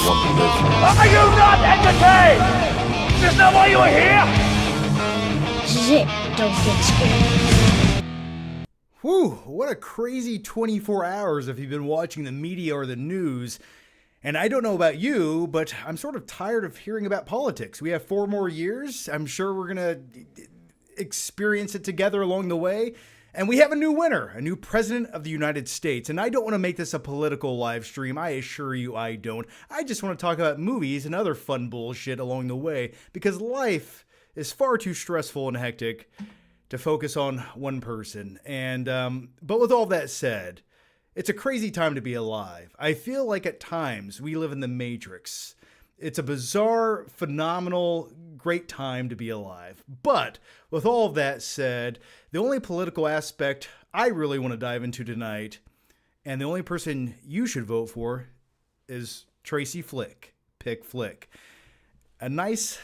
want to listen. Are you not entertained? Is that why you are here? Zip, don't get scared. Whew, what a crazy 24 hours if you've been watching the media or the news. And I don't know about you, but I'm sort of tired of hearing about politics. We have 4 more years. I'm sure we're going to experience it together along the way. And we have a new winner, a new president of the United States. And I don't want to make this a political live stream. I assure you I don't. I just want to talk about movies and other fun bullshit along the way, because life is far too stressful and hectic to focus on one person. And but with all that said, it's a crazy time to be alive. I feel like at times we live in the Matrix. It's a bizarre, phenomenal, great time to be alive. But with all of that said, the only political aspect I really want to dive into tonight, and the only person you should vote for, is Tracy Flick. Pick Flick. A nice,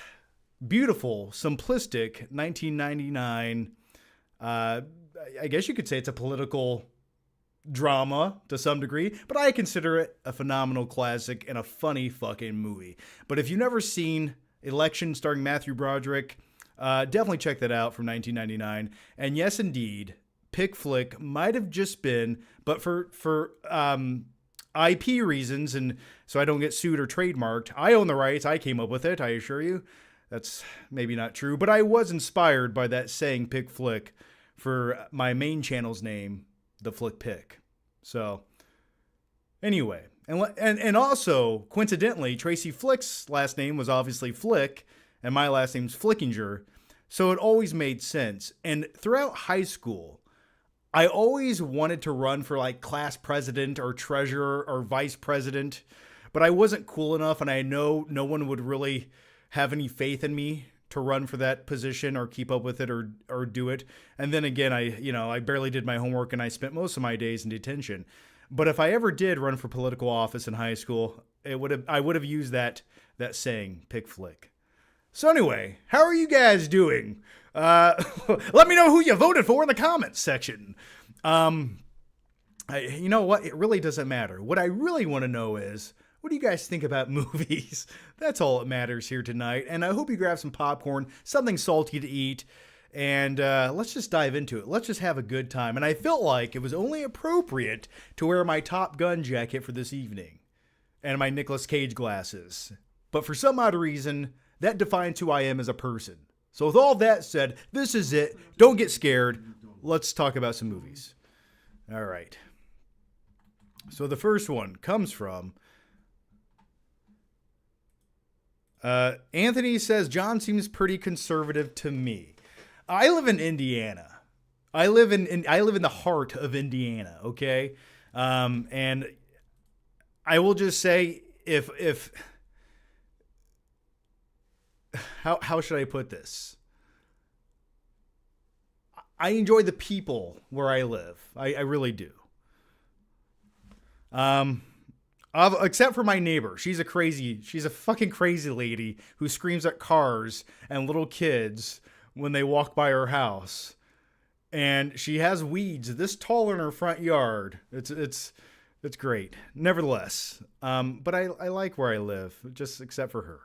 beautiful, simplistic 1999, I guess you could say it's a political drama to some degree, but I consider it a phenomenal classic and a funny fucking movie. But if you've never seen Election starring Matthew Broderick, definitely check that out from 1999. And yes, indeed, Pick Flick might have just been, but for IP reasons, and so I don't get sued or trademarked, I own the rights. I came up with it, I assure you. That's maybe not true, but I was inspired by that saying Pick Flick for my main channel's name, The Flick Pick. So, anyway, and also, coincidentally, Tracy Flick's last name was obviously Flick, and my last name's Flickinger, so it always made sense. And throughout high school, I always wanted to run for like class president or treasurer or vice president, but I wasn't cool enough, and I know no one would really have any faith in me to run for that position or keep up with it or do it. And then again, I barely did my homework, and I spent most of my days in detention. But if I ever did run for political office in high school, I would have used that saying, Pick Flick. So anyway, how are you guys doing? Let me know who you voted for in the comments section. You know what? It really doesn't matter. What I really want to know is, what do you guys think about movies? That's all that matters here tonight. And I hope you grab some popcorn, something salty to eat, and let's just dive into it. Let's just have a good time. And I felt like it was only appropriate to wear my Top Gun jacket for this evening and my Nicolas Cage glasses. But for some odd reason, that defines who I am as a person. So with all that said, this is it. Don't get scared. Let's talk about some movies. All right. So the first one comes from Anthony says, John seems pretty conservative to me. I live in Indiana. I live in the heart of Indiana. Okay. And I will just say, how should I put this? I enjoy the people where I live. I really do. Except for my neighbor. She's a fucking crazy lady who screams at cars and little kids when they walk by her house. And she has weeds this tall in her front yard. It's great. Nevertheless, but I like where I live, just except for her.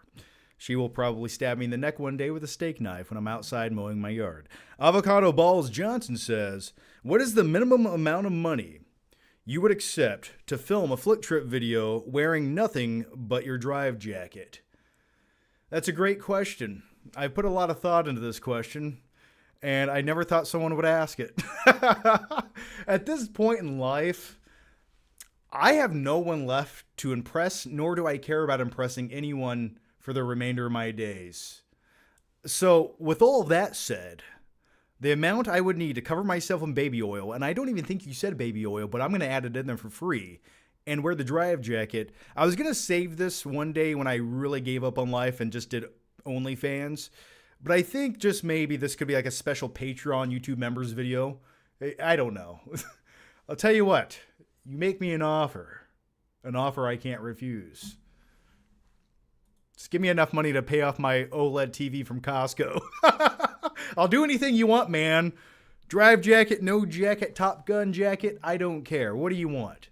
She will probably stab me in the neck one day with a steak knife when I'm outside mowing my yard. Avocado Balls Johnson says, what is the minimum amount of money you would accept to film a flick trip video wearing nothing but your drive jacket? That's a great question. I put a lot of thought into this question, and I never thought someone would ask it. At this point in life, I have no one left to impress, nor do I care about impressing anyone for the remainder of my days. So, with all of that said, the amount I would need to cover myself in baby oil, and I don't even think you said baby oil, but I'm going to add it in there for free, and wear the drive jacket. I was going to save this one day when I really gave up on life and just did OnlyFans, but I think just maybe this could be like a special Patreon YouTube members video. I don't know. I'll tell you what, you make me an offer I can't refuse. Just give me enough money to pay off my OLED TV from Costco. I'll do anything you want, man. Drive jacket, no jacket, Top Gun jacket, I don't care. What do you want?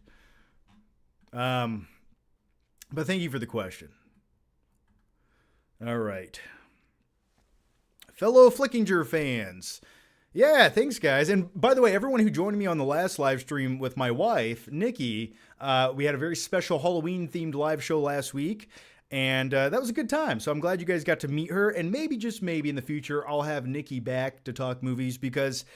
But thank you for the question. All right. Fellow Flickinger fans. Yeah, thanks, guys. And by the way, everyone who joined me on the last live stream with my wife, Nikki, we had a very special Halloween-themed live show last week, and that was a good time. So I'm glad you guys got to meet her, and maybe, just maybe, in the future, I'll have Nikki back to talk movies, because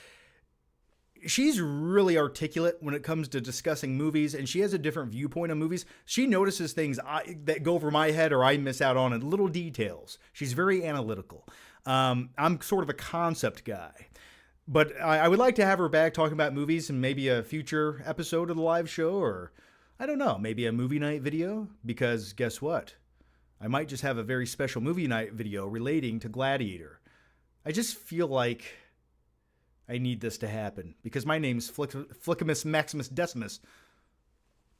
she's really articulate when it comes to discussing movies, and she has a different viewpoint on movies. She notices things that go over my head or I miss out on, in little details. She's very analytical. I'm sort of a concept guy. But I would like to have her back talking about movies and maybe a future episode of the live show, or I don't know, maybe a movie night video, because guess what? I might just have a very special movie night video relating to Gladiator. I just feel like I need this to happen, because my name's Flickimus Maximus Decimus,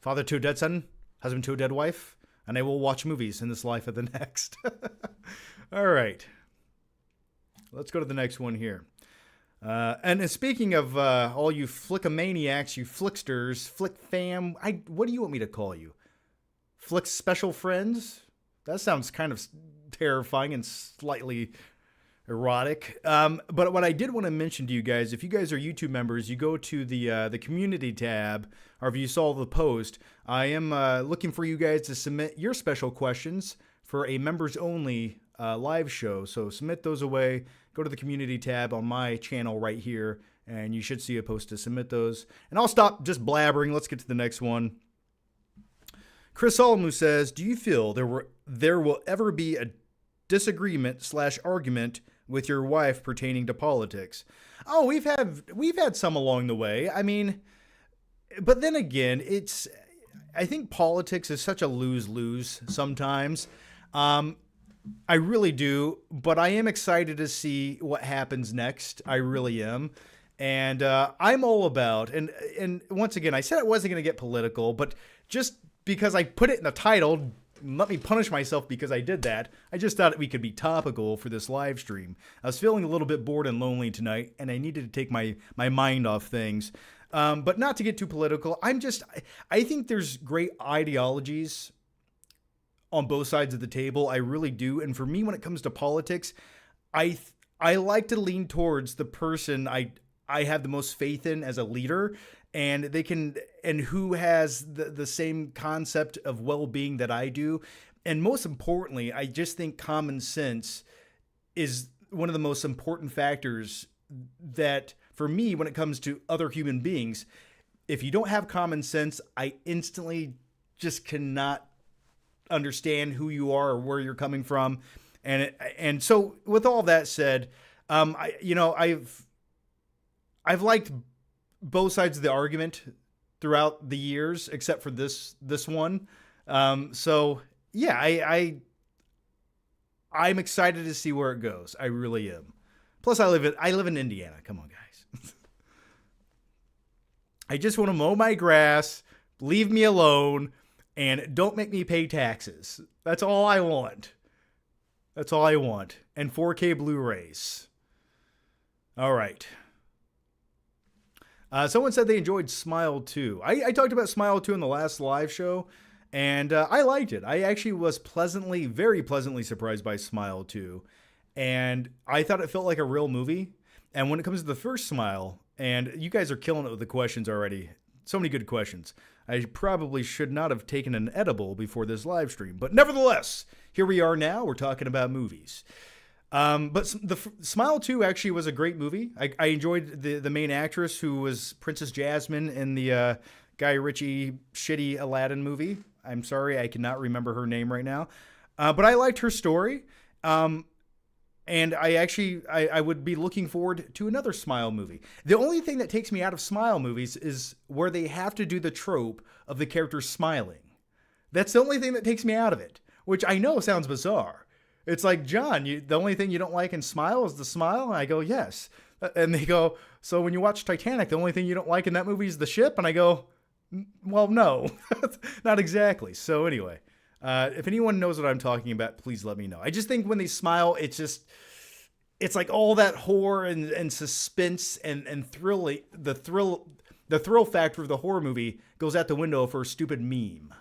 father to a dead son, husband to a dead wife, and I will watch movies in this life of the next. All right. Let's go to the next one here. And speaking of all you flickomaniacs, you flicksters, flick fam, what do you want me to call you? Flick special friends? That sounds kind of terrifying and slightly erotic. But what I did want to mention to you guys, if you guys are YouTube members, you go to the community tab, or if you saw the post, I am looking for you guys to submit your special questions for a members only live show. So submit those away. Go to the community tab on my channel right here, and you should see a post to submit those. And I'll stop just blabbering. Let's get to the next one. Chris Solomon says, do you feel there will ever be a disagreement/argument with your wife pertaining to politics? Oh, we've had some along the way. I mean, but then again, I think politics is such a lose-lose sometimes. I really do, but I am excited to see what happens next. I really am. And I'm all about, and once again, I said I wasn't going to get political, but just because I put it in the title, let me punish myself because I did that. I just thought we could be topical for this live stream. I was feeling a little bit bored and lonely tonight, and I needed to take my mind off things. But not to get too political, I think there's great ideologies on both sides of the table. I really do. And for me, when it comes to politics, I like to lean towards the person I have the most faith in as a leader, and who has the same concept of well-being that I do. And most importantly, I just think common sense is one of the most important factors that, for me, when it comes to other human beings, if you don't have common sense, I instantly just cannot understand who you are or where you're coming from. And so with all that said, I've liked both sides of the argument throughout the years, except for this one. So yeah, I'm excited to see where it goes. I really am. Plus I live in Indiana. Come on, guys. I just want to mow my grass, leave me alone, and don't make me pay taxes. That's all I want. That's all I want. And 4K Blu-rays. All right. Someone said they enjoyed Smile 2. I talked about Smile 2 in the last live show, and I liked it. I actually was very pleasantly surprised by Smile 2. And I thought it felt like a real movie. And when it comes to the first Smile, and you guys are killing it with the questions already. So many good questions. I probably should not have taken an edible before this live stream. But nevertheless, here we are now. We're talking about movies. But the Smile 2 actually was a great movie. I enjoyed the main actress, who was Princess Jasmine in the Guy Ritchie shitty Aladdin movie. I'm sorry, I cannot remember her name right now. But I liked her story. And I would be looking forward to another Smile movie. The only thing that takes me out of Smile movies is where they have to do the trope of the character smiling. That's the only thing that takes me out of it, which I know sounds bizarre. It's like, John, the only thing you don't like in Smile is the smile? And I go, yes. And they go, so when you watch Titanic, the only thing you don't like in that movie is the ship? And I go, well, no, not exactly. So anyway. If anyone knows what I'm talking about, please let me know. I just think when they smile, it's like all that horror and suspense and thrilling. The thrill factor of the horror movie goes out the window for a stupid meme.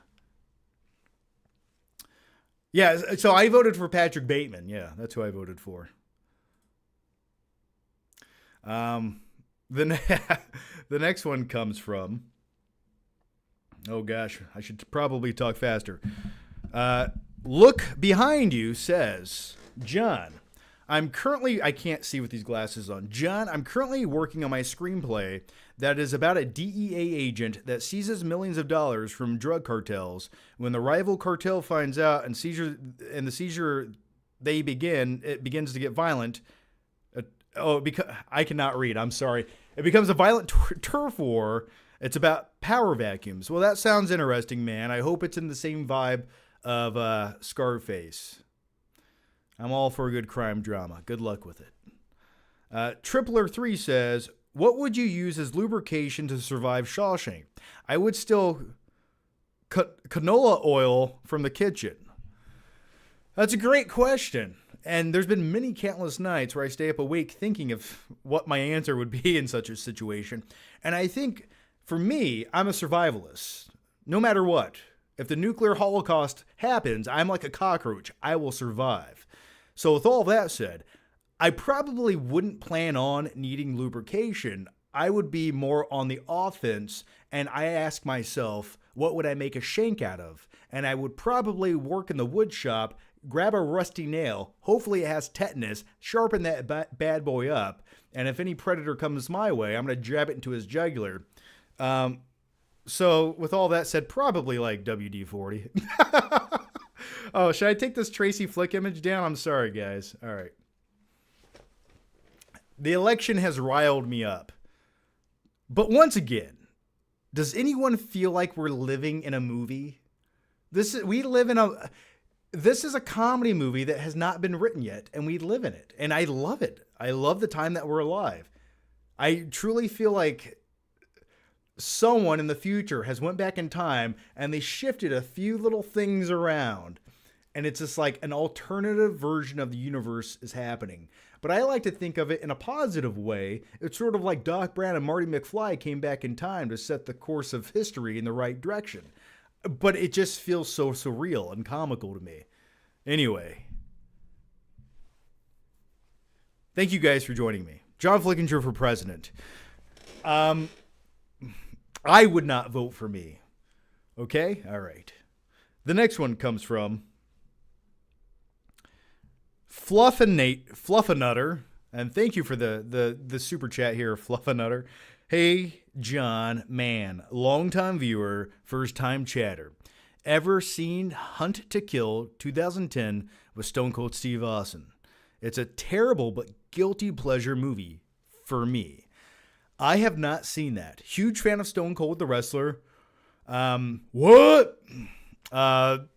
Yeah, so I voted for Patrick Bateman. Yeah, that's who I voted for. The the next one comes from. Oh gosh, I should probably talk faster. Look behind you says, John, I can't see with these glasses on. John, I'm currently working on my screenplay that is about a DEA agent that seizes millions of dollars from drug cartels. When the rival cartel finds out and the seizure it begins to get violent. I cannot read. I'm sorry. It becomes a violent turf war. It's about power vacuums. Well, that sounds interesting, man. I hope it's in the same vibe of Scarface. I'm all for a good crime drama. Good luck with it. Tripler3 says, what would you use as lubrication to survive Shawshank? I would still canola oil from the kitchen. That's a great question. And there's been many countless nights where I stay up awake thinking of what my answer would be in such a situation. And I think, for me, I'm a survivalist. No matter what. If the nuclear holocaust happens, I'm like a cockroach. I will survive. So with all that said, I probably wouldn't plan on needing lubrication. I would be more on the offense, and I ask myself, what would I make a shank out of? And I would probably work in the wood shop, grab a rusty nail, hopefully it has tetanus, sharpen that bad boy up, and if any predator comes my way, I'm going to jab it into his jugular. So with all that said, probably like WD-40. Oh, should I take this Tracy Flick image down? I'm sorry, guys. All right. The election has riled me up. But once again, does anyone feel like we're living in a movie? This is a comedy movie that has not been written yet, and we live in it. And I love it. I love the time that we're alive. I truly feel like someone in the future has went back in time and they shifted a few little things around. And it's just like an alternative version of the universe is happening. But I like to think of it in a positive way. It's sort of like Doc Brown and Marty McFly came back in time to set the course of history in the right direction. But it just feels so surreal and comical to me. Anyway. Thank you guys for joining me. John Flickinger for president. I would not vote for me. Okay? All right. The next one comes from Fluffanutter. And thank you for the super chat here, Fluffanutter. Hey, John, man, longtime viewer, first time chatter. Ever seen Hunt to Kill 2010 with Stone Cold Steve Austin? It's a terrible but guilty pleasure movie for me. I have not seen that. Huge fan of Stone Cold the wrestler. What? But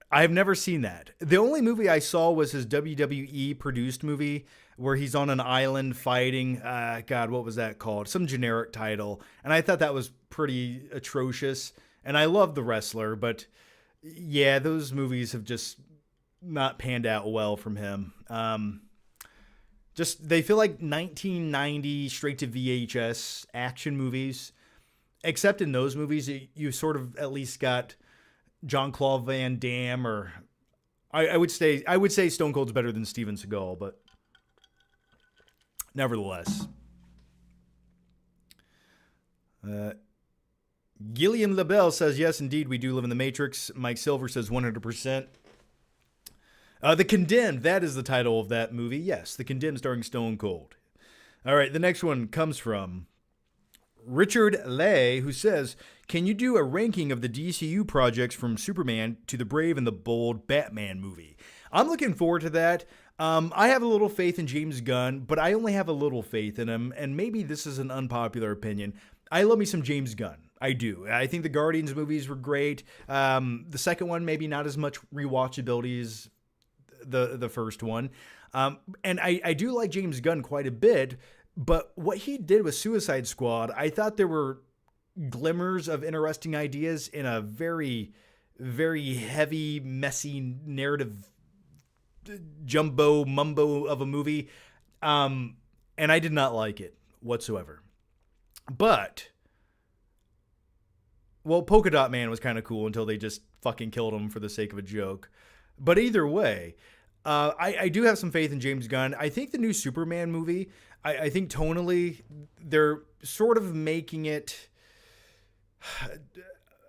I've never seen that. The only movie I saw was his WWE produced movie where he's on an island fighting. God, what was that called? Some generic title. And I thought that was pretty atrocious. And I love the wrestler, but yeah, those movies have just not panned out well from him. They feel like 1990 straight to VHS action movies. Except in those movies, you sort of at least got Jean-Claude Van Damme, or I would say Stone Cold's better than Steven Seagal, but nevertheless. Gillian LaBelle says, yes, indeed, we do live in the Matrix. Mike Silver says 100%. The Condemned, that is the title of that movie. Yes, The Condemned starring Stone Cold. All right, the next one comes from Richard Lay, who says, can you do a ranking of the DCU projects from Superman to the Brave and the Bold Batman movie? I'm looking forward to that. I have a little faith in James Gunn, but I only have a little faith in him, and maybe this is an unpopular opinion. I love me some James Gunn. I do. I think the Guardians movies were great. The second one, maybe not as much rewatchability as the first one. And I do like James Gunn quite a bit, but what he did with Suicide Squad, I thought there were glimmers of interesting ideas in a very, very heavy, messy narrative jumbo mumbo of a movie. And I did not like it whatsoever. But, well, Polka Dot Man was kind of cool until they just fucking killed him for the sake of a joke. But either way, I do have some faith in James Gunn. I think the new Superman movie, I think tonally, they're sort of making it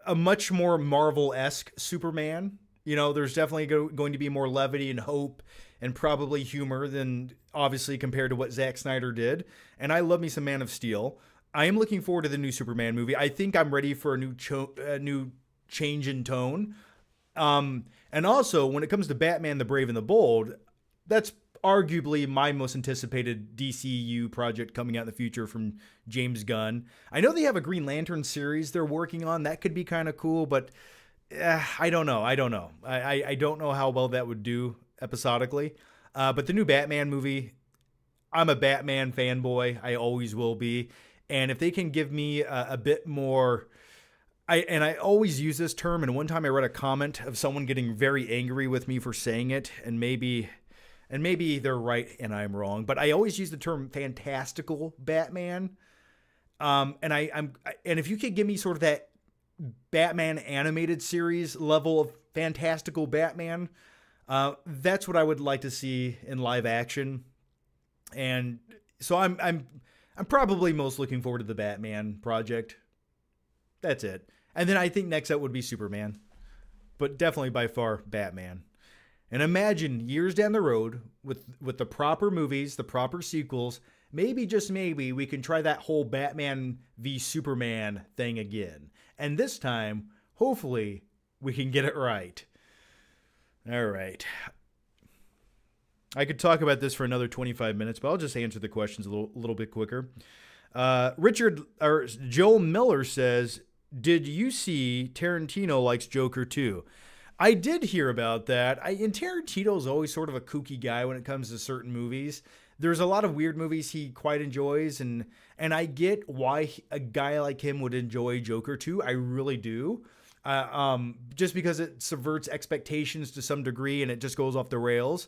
a much more Marvel-esque Superman. You know, there's definitely going to be more levity and hope and probably humor than obviously compared to what Zack Snyder did. And I love me some Man of Steel. I am looking forward to the new Superman movie. I think I'm ready for a new change in tone. And also, when it comes to Batman the Brave and the Bold, that's arguably my most anticipated DCU project coming out in the future from James Gunn. I know they have a Green Lantern series they're working on. That could be kind of cool, but I don't know. I don't know how well that would do episodically. But the new Batman movie, I'm a Batman fanboy. I always will be. And if they can give me a bit more... I always use this term, and one time I read a comment of someone getting very angry with me for saying it, and maybe they're right and I'm wrong, but I always use the term fantastical Batman. And if you could give me sort of that Batman animated series level of fantastical Batman, that's what I would like to see in live action. And so I'm probably most looking forward to the Batman project. That's it. And then I think next up would be Superman, but definitely by far Batman. And imagine years down the road with the proper movies, the proper sequels, maybe, just maybe, we can try that whole Batman v Superman thing again. And this time, hopefully, we can get it right. All right. I could talk about this for another 25 minutes, but I'll just answer the questions a little bit quicker. Joel Miller says, did you see Tarantino likes Joker too? I did hear about that. And Tarantino's always sort of a kooky guy when it comes to certain movies. There's a lot of weird movies he quite enjoys, and I get why a guy like him would enjoy Joker too. I really do. Just because it subverts expectations to some degree and it just goes off the rails.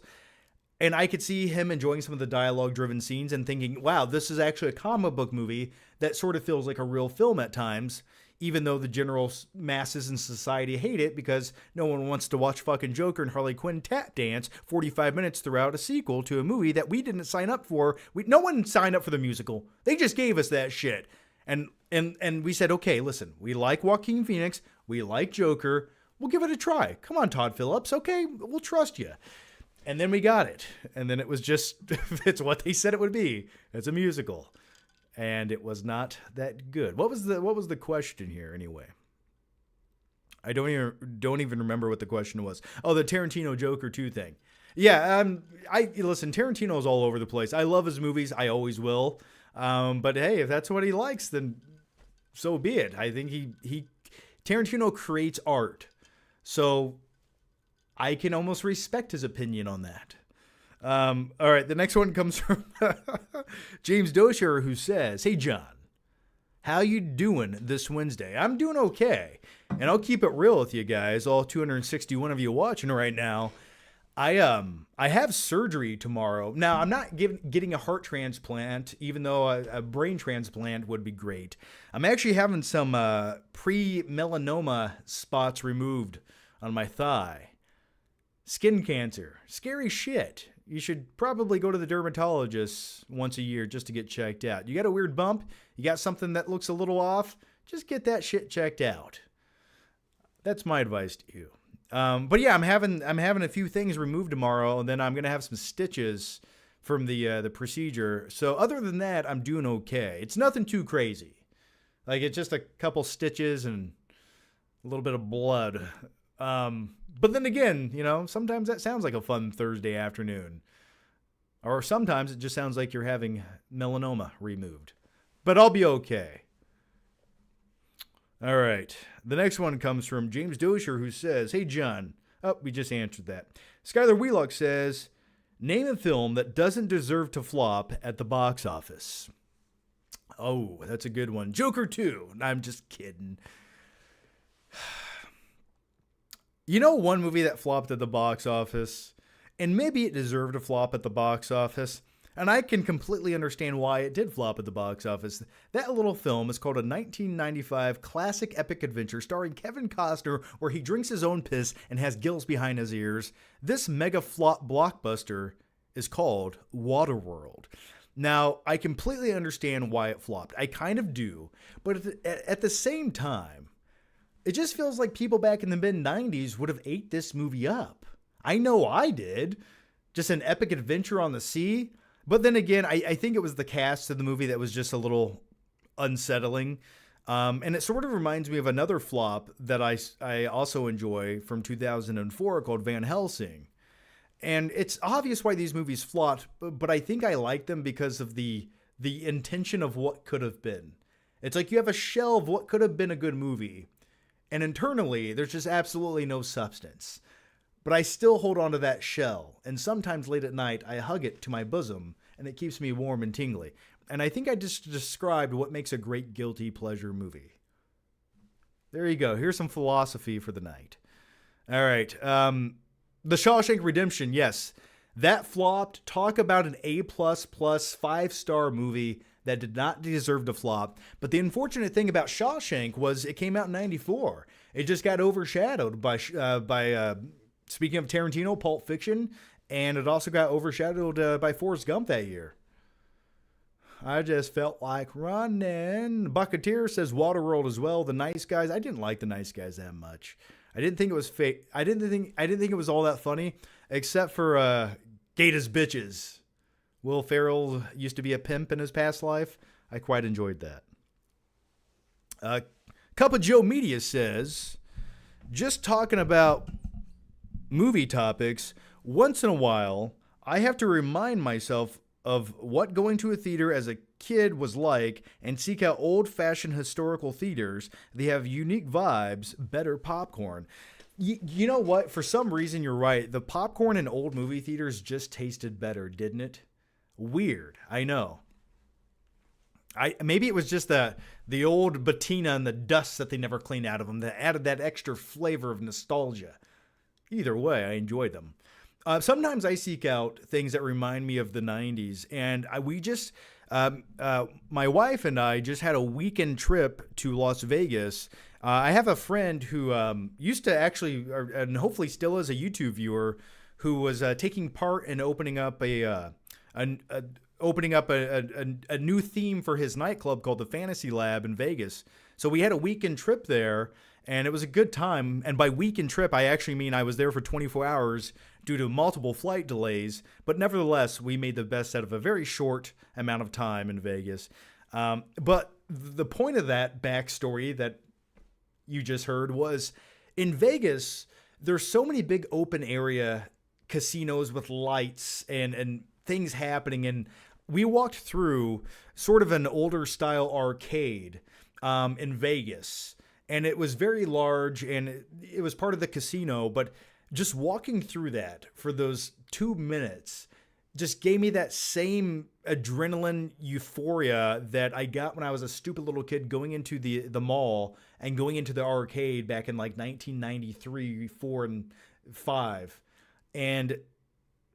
And I could see him enjoying some of the dialogue-driven scenes and thinking, wow, this is actually a comic book movie that sort of feels like a real film at times, even though the general masses in society hate it because no one wants to watch fucking Joker and Harley Quinn tap dance 45 minutes throughout a sequel to a movie that we didn't sign up for. No one signed up for the musical. They just gave us that shit. And we said, okay, listen, we like Joaquin Phoenix. We like Joker. We'll give it a try. Come on, Todd Phillips. Okay, we'll trust you. And then we got it. And then it was just, it's what they said it would be. It's a musical. And it was not that good. What was the question here anyway? I don't even remember what the question was. Oh, the Tarantino Joker 2 thing. Yeah, listen, Tarantino's all over the place. I love his movies. I always will. But hey, if that's what he likes, then so be it. I think Tarantino creates art. So I can almost respect his opinion on that. All right, the next one comes from James Dosher, who says, "Hey John, how you doing this Wednesday? I'm doing okay, and I'll keep it real with you guys, all 261 of you watching right now. I have surgery tomorrow. Now I'm not getting a heart transplant, even though a brain transplant would be great. I'm actually having some pre-melanoma spots removed on my thigh. Skin cancer, scary shit. You should probably go to the dermatologist once a year just to get checked out. You got a weird bump? You got something that looks a little off? Just get that shit checked out. That's my advice to you. But yeah, I'm having a few things removed tomorrow, and then I'm gonna have some stitches from the procedure. So other than that, I'm doing okay. It's nothing too crazy. Like, it's just a couple stitches and a little bit of blood. But then again, you know, sometimes that sounds like a fun Thursday afternoon. Or sometimes it just sounds like you're having melanoma removed. But I'll be okay. All right. The next one comes from James Dosher, who says, "Hey, John." Oh, we just answered that. Skylar Wheelock says, "Name a film that doesn't deserve to flop at the box office." Oh, that's a good one. Joker 2. I'm just kidding. You know, one movie that flopped at the box office, and maybe it deserved to flop at the box office. And I can completely understand why it did flop at the box office. That little film is called a 1995 classic epic adventure starring Kevin Costner where he drinks his own piss and has gills behind his ears. This mega flop blockbuster is called Waterworld. Now, I completely understand why it flopped. I kind of do. But at the same time, it just feels like people back in the mid-90s would have ate this movie up. I know I did. Just an epic adventure on the sea. But then again, I think it was the cast of the movie that was just a little unsettling. And it sort of reminds me of another flop that I also enjoy from 2004 called Van Helsing. And it's obvious why these movies flopped, but I think I like them because of the intention of what could have been. It's like you have a shell of what could have been a good movie. And internally, there's just absolutely no substance. But I still hold on to that shell, and sometimes late at night, I hug it to my bosom, and it keeps me warm and tingly. And I think I just described what makes a great guilty pleasure movie. There you go. Here's some philosophy for the night. All right. The Shawshank Redemption, yes. That flopped. Talk about an A++ 5-star movie that did not deserve to flop. But the unfortunate thing about Shawshank was it came out in 94. It just got overshadowed by speaking of Tarantino, Pulp Fiction, and it also got overshadowed by Forrest Gump that year. I just felt like running. Bucketeer says Waterworld as well. The Nice Guys. I didn't like The Nice Guys that much. I didn't think it was fake. I didn't think it was all that funny, except for Gata's Bitches. Will Ferrell used to be a pimp in his past life. I quite enjoyed that. Cup of Joe Media says, just talking about movie topics, once in a while, I have to remind myself of what going to a theater as a kid was like and seek out old-fashioned historical theaters. They have unique vibes, better popcorn. You know what? For some reason, you're right. The popcorn in old movie theaters just tasted better, didn't it? Weird. I know. Maybe it was just the old patina and the dust that they never cleaned out of them that added that extra flavor of nostalgia. Either way, I enjoyed them. Sometimes I seek out things that remind me of the 90s, and my wife and I just had a weekend trip to Las Vegas. I have a friend who used to actually, and hopefully still is a YouTube viewer, who was taking part in opening up a new theme for his nightclub called the Fantasy Lab in Vegas. So we had a weekend trip there, and it was a good time. And by weekend trip, I actually mean I was there for 24 hours due to multiple flight delays. But nevertheless, we made the best out of a very short amount of time in Vegas. But the point of that backstory that you just heard was in Vegas, there's so many big open area casinos with lights and things happening. And we walked through sort of an older style arcade in Vegas. And it was very large, and it was part of the casino. But just walking through that for those 2 minutes just gave me that same adrenaline euphoria that I got when I was a stupid little kid going into the mall and going into the arcade back in like 1993, 4, and 5. And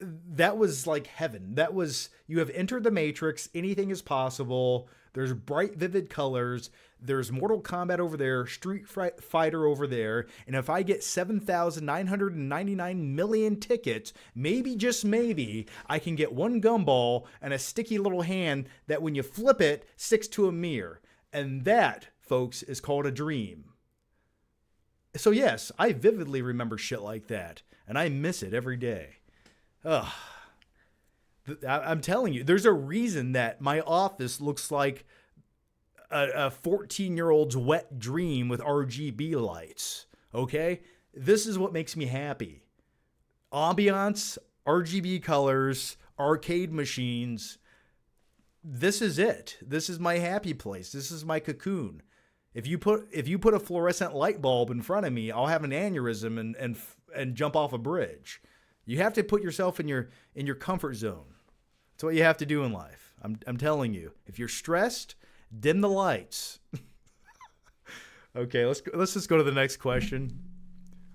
that was like heaven. That was, you have entered the Matrix. Anything is possible. There's bright, vivid colors. There's Mortal Kombat over there, Street Fighter over there. And if I get 7,999 million tickets, maybe, just maybe, I can get one gumball and a sticky little hand that when you flip it, sticks to a mirror. And that, folks, is called a dream. So yes, I vividly remember shit like that. And I miss it every day. Ugh. I'm telling you, there's a reason that my office looks like a 14-year-old's wet dream with RGB lights. Okay? This is what makes me happy. Ambiance, RGB colors, arcade machines. This is it. This is my happy place. This is my cocoon. If you put a fluorescent light bulb in front of me, I'll have an aneurysm and jump off a bridge. You have to put yourself in your comfort zone. That's what you have to do in life. I'm telling you. If you're stressed, dim the lights. Okay, let's just go to the next question.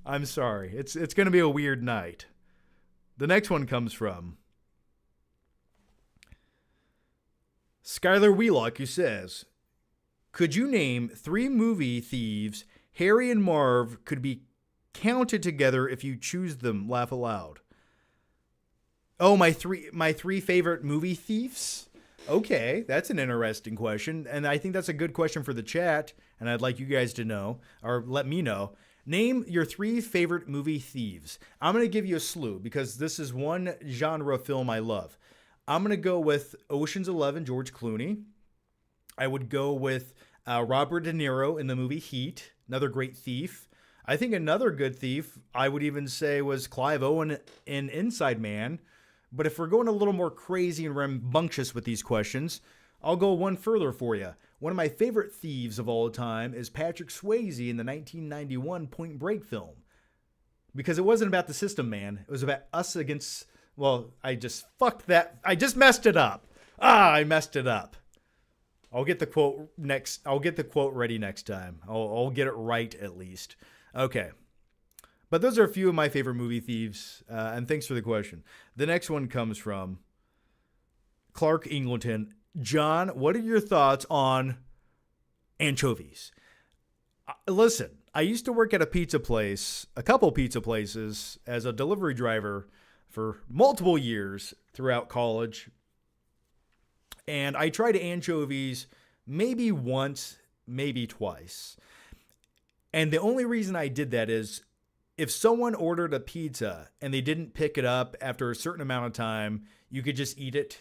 I'm sorry. It's going to be a weird night. The next one comes from Skylar Wheelock, who says, could you name 3 movie thieves Harry and Marv could be counted together if you choose them? Laugh aloud. Oh, my three favorite movie thieves? Okay, that's an interesting question, and I think that's a good question for the chat, and I'd like you guys to know, or let me know. Name your 3 favorite movie thieves. I'm going to give you a slew, because this is one genre film I love. I'm going to go with Ocean's 11, George Clooney. I would go with Robert De Niro in the movie Heat, another great thief. I think another good thief, I would even say, was Clive Owen in Inside Man. But if we're going a little more crazy and rambunctious with these questions, I'll go one further for you. One of my favorite thieves of all time is Patrick Swayze in the 1991 Point Break film. Because it wasn't about the system, man. It was about us against... Well, I just fucked that. I just messed it up. I messed it up. I'll get the quote next. I'll get the quote ready next time. I'll get it right at least. Okay. But those are a few of my favorite movie thieves, and thanks for the question. The next one comes from Clark Ingleton. John, what are your thoughts on anchovies? Listen, I used to work at a couple pizza places, as a delivery driver for multiple years throughout college. And I tried anchovies maybe once, maybe twice. And the only reason I did that is if someone ordered a pizza and they didn't pick it up after a certain amount of time, you could just eat it.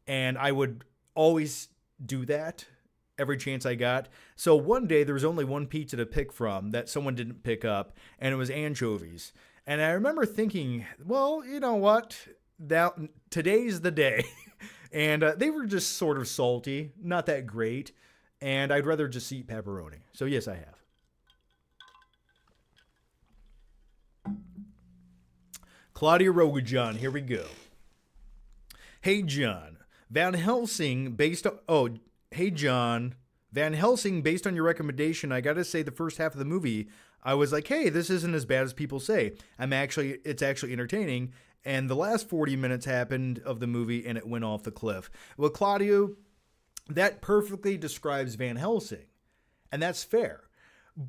And I would always do that every chance I got. So one day there was only one pizza to pick from that someone didn't pick up, and it was anchovies. And I remember thinking, well, you know what? Today's the day. And they were just sort of salty, not that great. And I'd rather just eat pepperoni. So yes, I have. Claudia Rogujon, here we go. Hey, John. Van Helsing, based on your recommendation, I gotta say the first half of the movie, I was like, hey, this isn't as bad as people say. It's actually entertaining. And the last 40 minutes happened of the movie and it went off the cliff. Well, Claudio, that perfectly describes Van Helsing. And that's fair.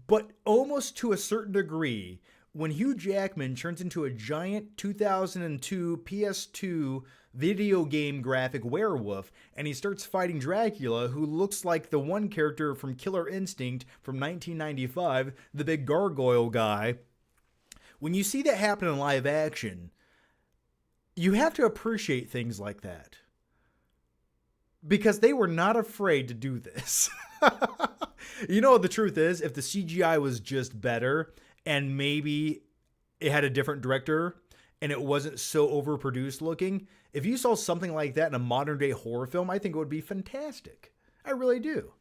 But almost to a certain degree, when Hugh Jackman turns into a giant 2002 PS2 video game graphic werewolf and he starts fighting Dracula, who looks like the one character from Killer Instinct from 1995, the big gargoyle guy, when you see that happen in live action, you have to appreciate things like that. Because they were not afraid to do this. You know what the truth is? If the CGI was just better and maybe it had a different director and it wasn't so overproduced looking, if you saw something like that in a modern day horror film, I think it would be fantastic. I really do.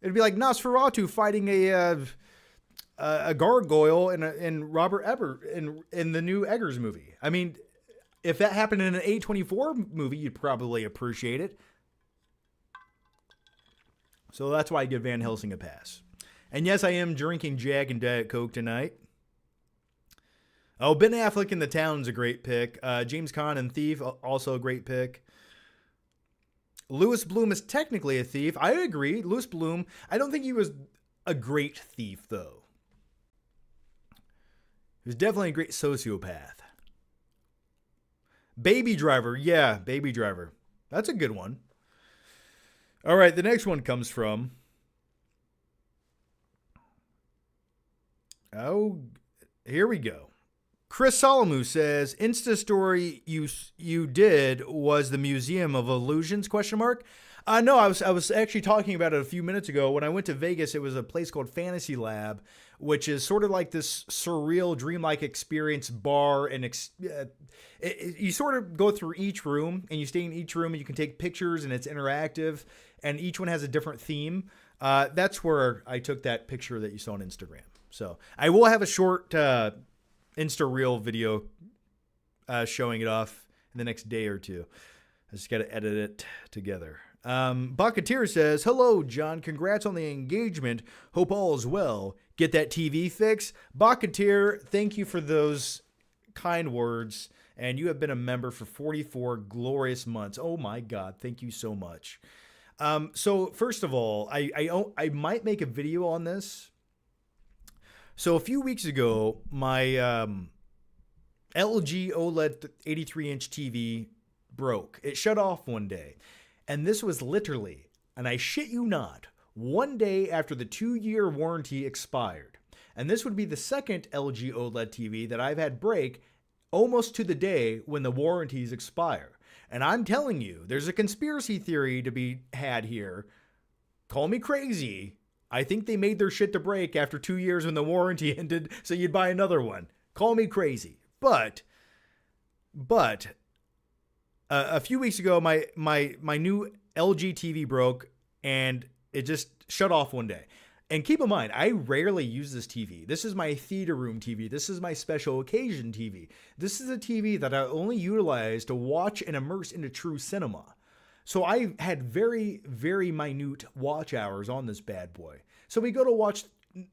It'd be like Nosferatu fighting a gargoyle in Robert Ebert in the new Eggers movie. I mean, if that happened in an A24 movie, you'd probably appreciate it. So that's why I give Van Helsing a pass. And yes, I am drinking Jack and Diet Coke tonight. Oh, Ben Affleck in The Town's a great pick. James Caan in Thief, also a great pick. Louis Bloom is technically a thief. I agree. Louis Bloom, I don't think he was a great thief, though. He was definitely a great sociopath. Baby Driver. Yeah, Baby Driver. That's a good one. All right, the next one comes from... Oh, here we go. Chris Solomu says, Insta story you did was the Museum of Illusions, ? No, I was actually talking about it a few minutes ago. When I went to Vegas, it was a place called Fantasy Lab, which is sort of like this surreal, dreamlike experience bar. And you sort of go through each room, and you stay in each room, and you can take pictures, and it's interactive, and each one has a different theme. That's where I took that picture that you saw on Instagram. So I will have a short Insta Reel video showing it off in the next day or two. I just got to edit it together. Bakatir says, hello, John. Congrats on the engagement. Hope all is well. Get that TV fix. Bakatir, thank you for those kind words. and you have been a member for 44 glorious months. Oh my God, thank you so much. So first of all, I might make a video on this. So a few weeks ago, my LG OLED 83-inch TV broke. It shut off one day. And this was literally, and I shit you not, one day after the 2-year warranty expired. And this would be the second LG OLED TV that I've had break almost to the day when the warranties expire. And I'm telling you, there's a conspiracy theory to be had here. Call me crazy. I think they made their shit to break after 2 years when the warranty ended, so you'd buy another one. Call me crazy. But a few weeks ago, my new LG TV broke, and it just shut off one day. And keep in mind, I rarely use this TV. This is my theater room TV. This is my special occasion TV. This is a TV that I only utilize to watch and immerse into true cinema. So I had very, very minute watch hours on this bad boy. So we go to watch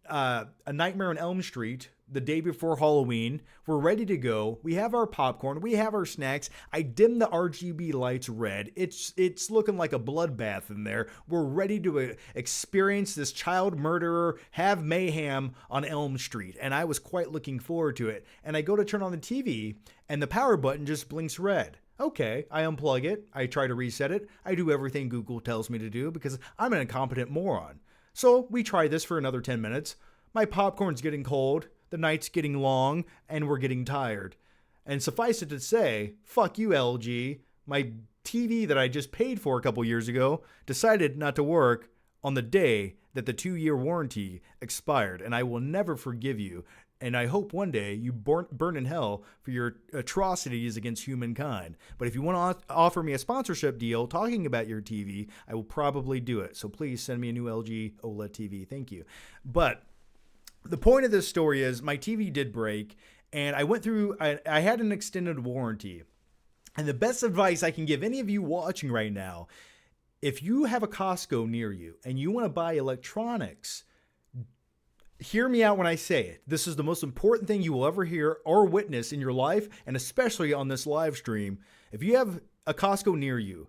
A Nightmare on Elm Street the day before Halloween. We're ready to go. We have our popcorn. We have our snacks. I dim the RGB lights red. It's looking like a bloodbath in there. We're ready to experience this child murderer, have mayhem on Elm Street. And I was quite looking forward to it. And I go to turn on the TV, and the power button just blinks red. Okay, I unplug it. I try to reset it. I do everything Google tells me to do because I'm an incompetent moron. So we try this for another 10 minutes. My popcorn's getting cold. The night's getting long, and we're getting tired. And suffice it to say, fuck you, LG. My TV that I just paid for a couple years ago decided not to work on the day that the 2-year warranty expired. And I will never forgive you. And I hope one day you burn in hell for your atrocities against humankind. But if you want to offer me a sponsorship deal talking about your TV, I will probably do it. So please send me a new LG OLED TV. Thank you. But the point of this story is my TV did break, and I went through, I had an extended warranty. And the best advice I can give any of you watching right now, if you have a Costco near you and you want to buy electronics, hear me out when I say it. This is the most important thing you will ever hear or witness in your life, and especially on this live stream. If you have a Costco near you,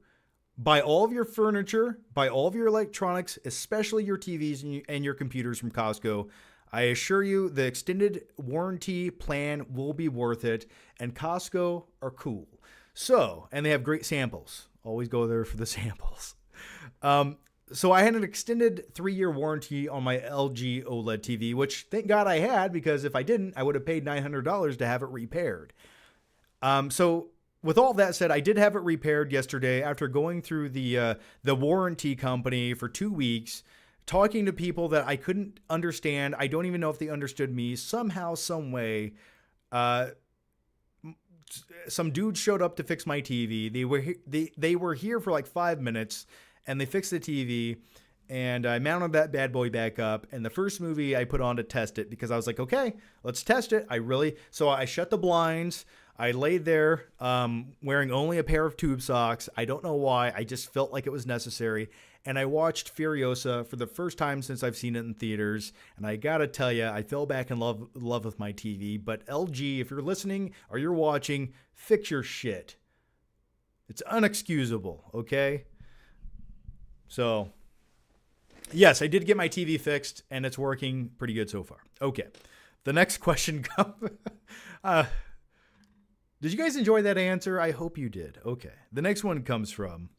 buy all of your furniture, buy all of your electronics, especially your TVs and your computers from Costco. I assure you the extended warranty plan will be worth it, and Costco are cool. So, and they have great samples. Always go there for the samples. So I had an extended 3-year warranty on my LG OLED TV, which thank God I had, because if I didn't, I would have paid $900 to have it repaired. So with all that said, I did have it repaired yesterday after going through the warranty company for 2 weeks, talking to people that I couldn't understand. I don't even know if they understood me. Somehow, some way, some dude showed up to fix my TV. They were here for like 5 minutes. And they fixed the TV, and I mounted that bad boy back up. And the first movie I put on to test it, because I was like, okay, let's test it. So I shut the blinds. I laid there wearing only a pair of tube socks. I don't know why. I just felt like it was necessary. And I watched Furiosa for the first time since I've seen it in theaters. And I gotta tell you, I fell back in love with my TV. But LG, if you're listening or you're watching, fix your shit. It's unexcusable, okay? So, yes, I did get my TV fixed, and it's working pretty good so far. Okay, the next question comes. Did you guys enjoy that answer? I hope you did. Okay, the next one comes from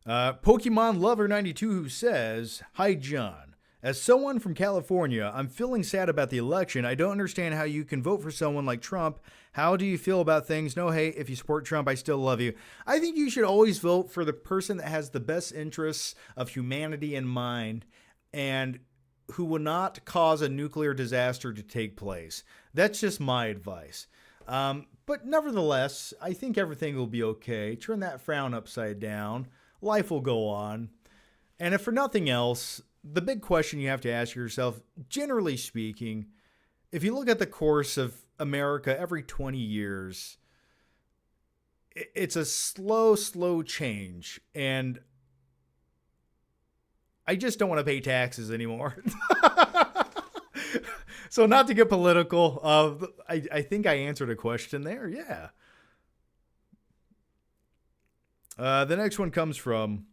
Pokemon Lover 92, who says, "Hi, John. As someone from California, I'm feeling sad about the election. I don't understand how you can vote for someone like Trump. How do you feel about things? No hate. If you support Trump, I still love you." I think you should always vote for the person that has the best interests of humanity in mind and who will not cause a nuclear disaster to take place. That's just my advice. But nevertheless, I think everything will be okay. Turn that frown upside down. Life will go on. And if for nothing else, the big question you have to ask yourself, generally speaking, if you look at the course of America every 20 years, it's a slow change. And I just don't want to pay taxes anymore. So not to get political, I think I answered a question there. Yeah. The next one comes from,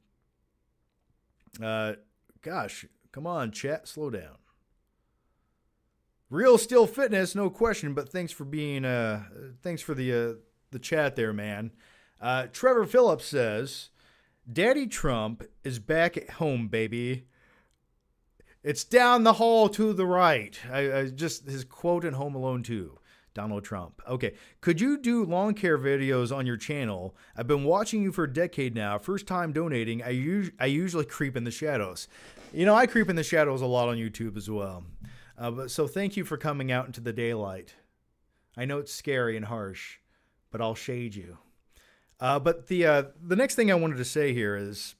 gosh, come on, chat, slow down. Real Still Fitness, no question, but thanks for being, thanks for the chat there, man. Trevor Phillips says, Daddy Trump is back at home, baby. It's down the hall to the right. I just, his quote in Home Alone 2. Donald Trump. Okay. Could you do lawn care videos on your channel? I've been watching you for a decade now. First time donating. I usually creep in the shadows. You know, I creep in the shadows a lot on YouTube as well. So thank you for coming out into the daylight. I know it's scary and harsh, but I'll shade you. But the next thing I wanted to say here is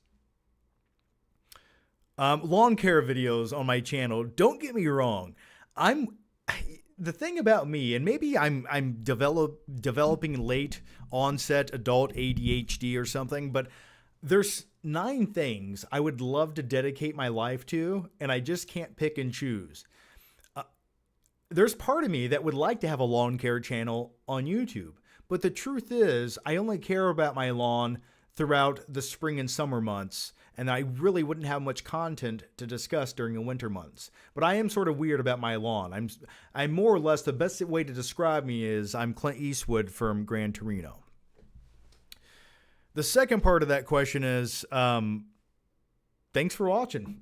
lawn care videos on my channel. Don't get me wrong. The thing about me, and maybe I'm developing late onset adult ADHD or something, but there's 9 things I would love to dedicate my life to, and I just can't pick and choose. There's part of me that would like to have a lawn care channel on YouTube, but the truth is I only care about my lawn throughout the spring and summer months, and I really wouldn't have much content to discuss during the winter months. But I am sort of weird about my lawn. I'm more or less, the best way to describe me is I'm Clint Eastwood from Gran Torino. The second part of that question is, thanks for watching.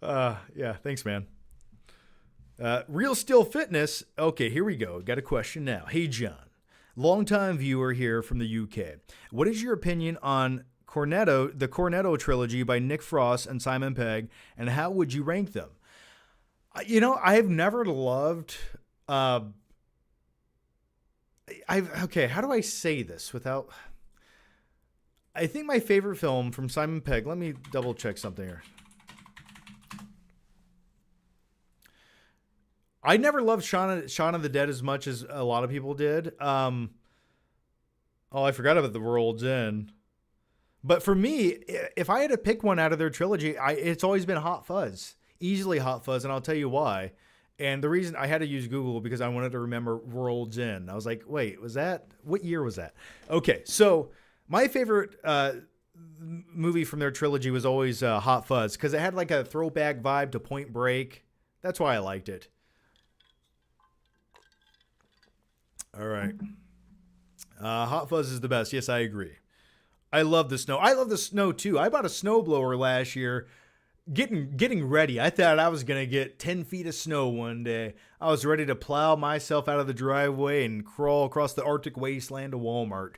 Yeah, thanks, man. Real Still Fitness. Okay, here we go. Got a question now. Hey, John. Longtime viewer here from the UK. What is your opinion on Cornetto, the Cornetto trilogy by Nick Frost and Simon Pegg, and how would you rank them? You know, I have never loved... okay, how do I say this without... I think my favorite film from Simon Pegg... Let me double check something here. I never loved Shaun of the Dead as much as a lot of people did. Oh, I forgot about The World's End. But for me, if I had to pick one out of their trilogy, it's always been Hot Fuzz. Easily Hot Fuzz, and I'll tell you why. And the reason I had to use Google because I wanted to remember World's End. I was like, wait, what year was that? Okay, so my favorite movie from their trilogy was always Hot Fuzz because it had like a throwback vibe to Point Break. That's why I liked it. All right. Hot Fuzz is the best. Yes, I agree. I love the snow. I love the snow too. I bought a snowblower last year, getting ready. I thought I was going to get 10 feet of snow one day. I was ready to plow myself out of the driveway and crawl across the Arctic wasteland to Walmart.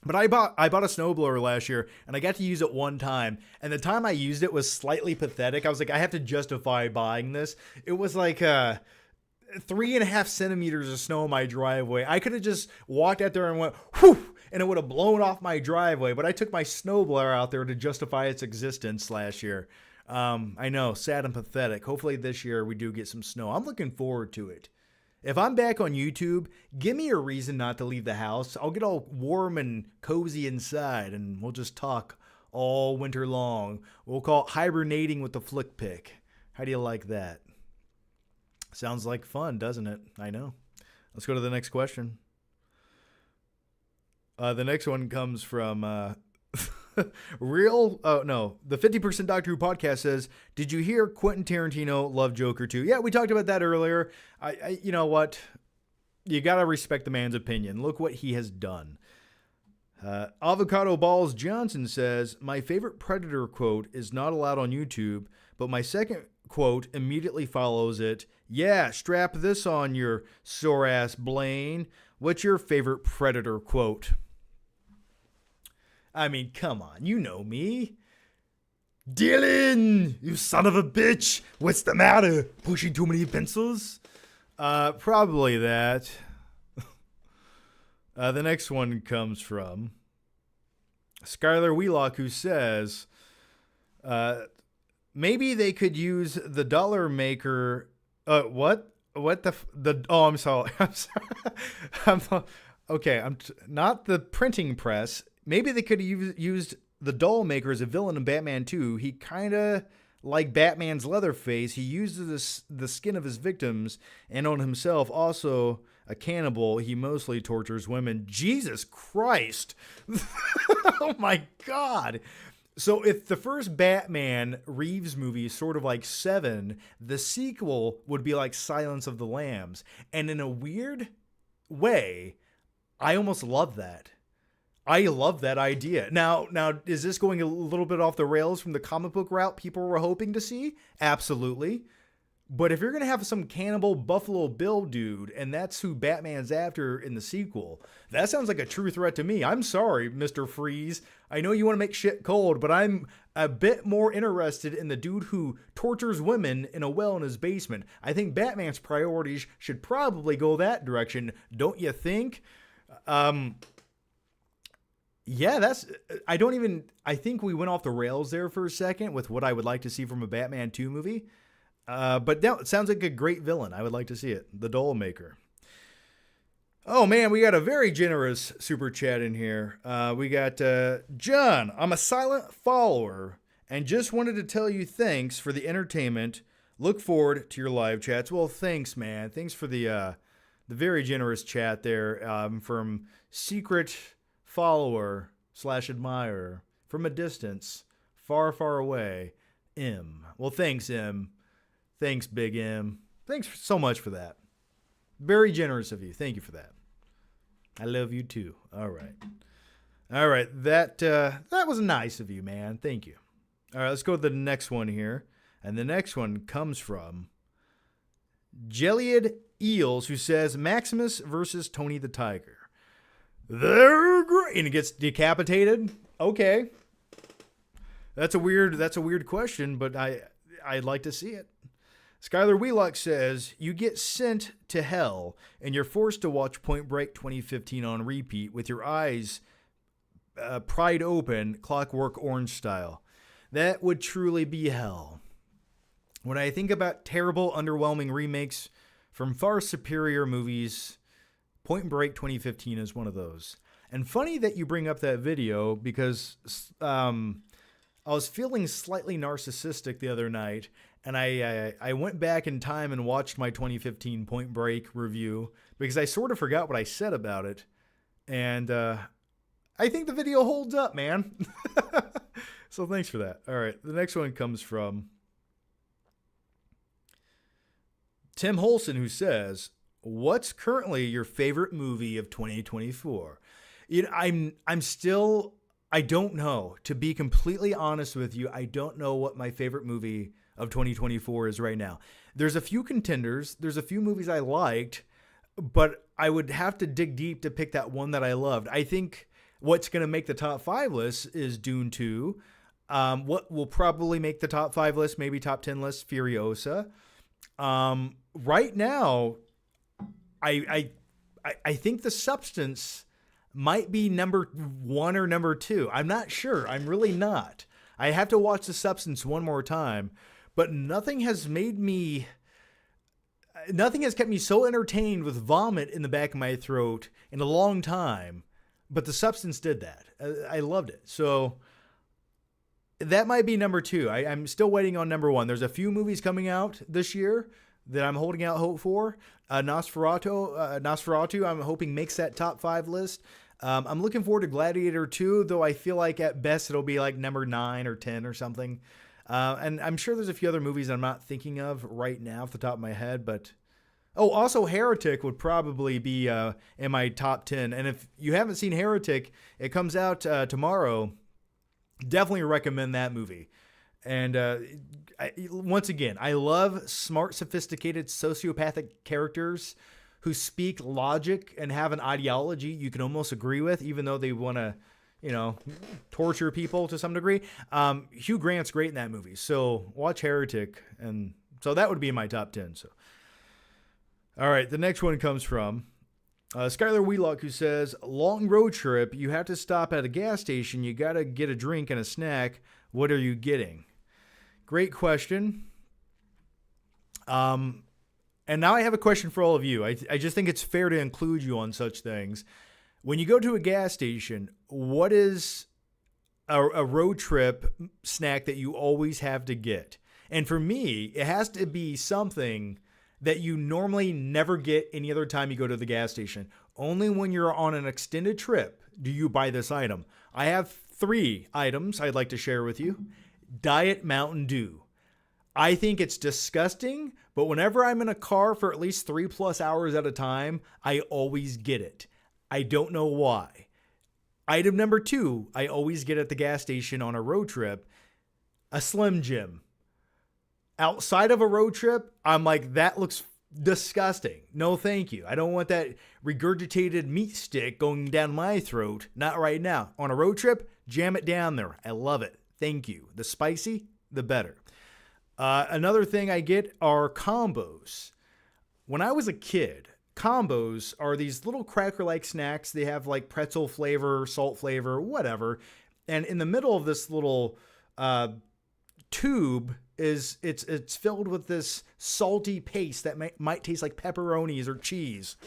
But I bought a snowblower last year, and I got to use it one time. And the time I used it was slightly pathetic. I was like, I have to justify buying this. It was like 3.5 centimeters of snow in my driveway. I could have just walked out there and went, whew, and it would have blown off my driveway. But I took my snowblower out there to justify its existence last year. I know, sad and pathetic. Hopefully this year we do get some snow. I'm looking forward to it. If I'm back on YouTube, give me a reason not to leave the house. I'll get all warm and cozy inside, and we'll just talk all winter long. We'll call it hibernating with the flick pick. How do you like that? Sounds like fun, doesn't it? I know. Let's go to the next question. The next one comes from the 50% Doctor Who podcast says, did you hear Quentin Tarantino love Joker 2? Yeah, we talked about that earlier. You know what? You got to respect the man's opinion. Look what he has done. Avocado Balls Johnson says, my favorite Predator quote is not allowed on YouTube, but my second quote immediately follows it. Yeah, strap this on your sore ass, Blaine. What's your favorite Predator quote? I mean, come on, you know me. Dylan, you son of a bitch. What's the matter? Pushing too many pencils? Probably that. The next one comes from Skylar Wheelock, who says, maybe they could use the dollar maker. What the? Oh, I'm sorry. I'm sorry. I'm not the printing press. Maybe they could have used the doll maker as a villain in Batman 2. He kind of like Batman's Leatherface, he uses the skin of his victims, and on himself, also a cannibal, he mostly tortures women. Jesus Christ. Oh my God. So if the first Batman Reeves movie is sort of like Seven, the sequel would be like Silence of the Lambs. And in a weird way, I almost love that. I love that idea. Now, is this going a little bit off the rails from the comic book route people were hoping to see? Absolutely. But if you're going to have some cannibal Buffalo Bill dude, and that's who Batman's after in the sequel, that sounds like a true threat to me. I'm sorry, Mr. Freeze. I know you want to make shit cold, but I'm a bit more interested in the dude who tortures women in a well in his basement. I think Batman's priorities should probably go that direction, don't you think? Yeah, I think we went off the rails there for a second with what I would like to see from a Batman 2 movie. But now it sounds like a great villain. I would like to see it. The Doll Maker. Oh man, we got a very generous super chat in here. We got John. I'm a silent follower and just wanted to tell you thanks for the entertainment. Look forward to your live chats. Well, thanks, man. Thanks for the very generous chat there from secret follower / admirer from a distance, far, far away, M. Well, thanks, M. Thanks, Big M. Thanks so much for that. Very generous of you. Thank you for that. I love you too. All right. That was nice of you, man. Thank you. All right, let's go to the next one here. And the next one comes from Jellied Eels, who says Maximus versus Tony the Tiger. They're great. And it gets decapitated. Okay. That's a weird question, but I'd like to see it. Skylar Wheelock says, you get sent to hell and you're forced to watch Point Break 2015 on repeat with your eyes pried open, Clockwork Orange style. That would truly be hell. When I think about terrible, underwhelming remakes from far superior movies, Point Break 2015 is one of those. And funny that you bring up that video because I was feeling slightly narcissistic the other night, and I went back in time and watched my 2015 Point Break review because I sort of forgot what I said about it. And I think the video holds up, man. So thanks for that. All right, the next one comes from Tim Holson, who says, what's currently your favorite movie of 2024? You know, I don't know. To be completely honest with you, I don't know what my favorite movie of 2024 is right now. There's a few contenders. There's a few movies I liked, but I would have to dig deep to pick that one that I loved. I think what's going to make the top 5 list is Dune 2. What will probably make the top 5 list, maybe top 10 list, Furiosa. Right now, I think The Substance might be number 1 or number 2. I'm not sure. I'm really not. I have to watch The Substance one more time, but nothing has kept me so entertained with vomit in the back of my throat in a long time. But The Substance did that. I loved it. So that might be number 2. I'm still waiting on number 1. There's a few movies coming out this year that I'm holding out hope for. Nosferatu, I'm hoping makes that top 5 list. I'm looking forward to Gladiator 2, though I feel like at best it'll be like number 9 or 10 or something. And I'm sure there's a few other movies I'm not thinking of right now off the top of my head, but also Heretic would probably be in my top 10. And if you haven't seen Heretic, it comes out tomorrow. Definitely recommend that movie. And once again, I love smart, sophisticated, sociopathic characters who speak logic and have an ideology you can almost agree with, even though they want to, torture people to some degree. Hugh Grant's great in that movie. So watch Heretic. And so that would be in my top 10. So, all right. The next one comes from Skylar Wheelock, who says, long road trip. You have to stop at a gas station. You got to get a drink and a snack. What are you getting? Great question. And now I have a question for all of you. I just think it's fair to include you on such things. When you go to a gas station, what is a road trip snack that you always have to get? And for me, it has to be something that you normally never get any other time you go to the gas station. Only when you're on an extended trip do you buy this item. I have 3 items I'd like to share with you. Diet Mountain Dew. I think it's disgusting, but whenever I'm in a car for at least 3+ hours at a time, I always get it. I don't know why. Item number 2, I always get at the gas station on a road trip, a Slim Jim. Outside of a road trip, I'm like, that looks disgusting. No, thank you. I don't want that regurgitated meat stick going down my throat. Not right now. On a road trip, jam it down there. I love it. Thank you. The spicy, the better. Another thing I get are combos. When I was a kid, combos are these little cracker-like snacks. They have like pretzel flavor, salt flavor, whatever. And in the middle of this little tube is it's filled with this salty paste that might taste like pepperonis or cheese.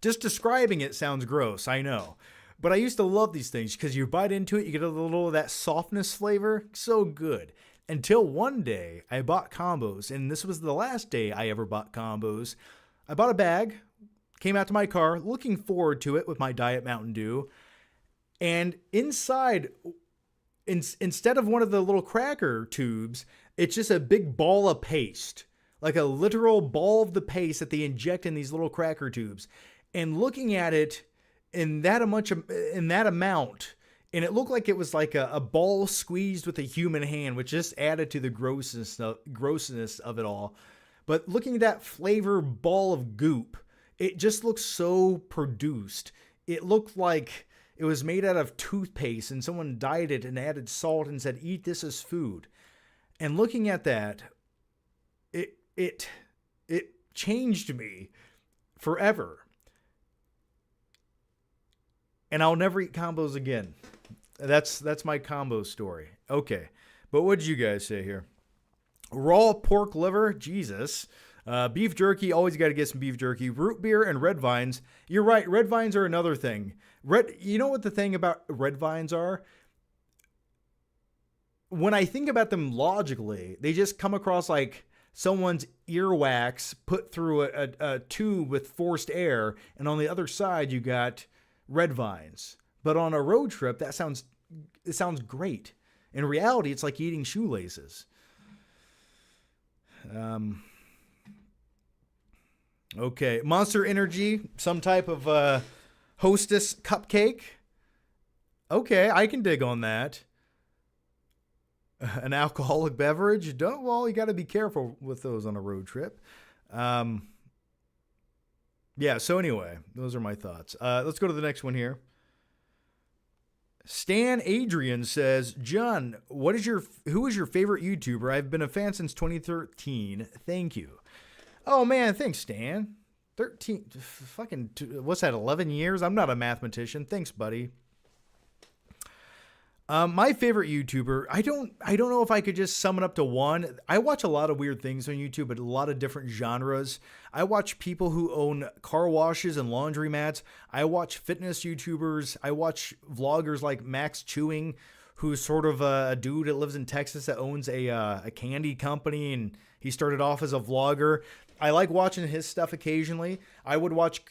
Just describing it sounds gross, I know. But I used to love these things because you bite into it, you get a little of that softness flavor. So good. Until one day I bought combos, and this was the last day I ever bought combos. I bought a bag, came out to my car, looking forward to it with my Diet Mountain Dew. And inside, instead of one of the little cracker tubes, it's just a big ball of paste. Like a literal ball of the paste that they inject in these little cracker tubes. And looking at it in that amount, and it looked like it was like a ball squeezed with a human hand, which just added to the grossness of it all. But looking at that flavor ball of goop, it just looks so produced. It looked like it was made out of toothpaste and someone dyed it and added salt and said, eat this as food. And looking at that, it changed me forever. And I'll never eat combos again. That's my combo story. Okay. But what did you guys say here? Raw pork liver, Jesus. Beef jerky, always got to get some beef jerky. Root beer and red vines. You're right, red vines are another thing. You know what the thing about red vines are? When I think about them logically, they just come across like someone's earwax put through a tube with forced air, and on the other side you got red vines. But on a road trip, it sounds great. In reality, it's like eating shoelaces. Okay, Monster Energy, some type of Hostess cupcake. Okay, I can dig on that. An alcoholic beverage. You got to be careful with those on a road trip. Yeah, so anyway, those are my thoughts. Let's go to the next one here. Stan Adrian says, John, who is your favorite YouTuber? I've been a fan since 2013. Thank you. Oh man, thanks, Stan. 13, fucking, what's that, 11 years? I'm not a mathematician. Thanks, buddy. My favorite YouTuber, I don't know if I could just sum it up to one. I watch a lot of weird things on YouTube, but a lot of different genres. I watch people who own car washes and laundromats. I watch fitness YouTubers. I watch vloggers like Max Chewing, who's sort of a dude that lives in Texas that owns a candy company, and he started off as a vlogger. I like watching his stuff occasionally. I would watch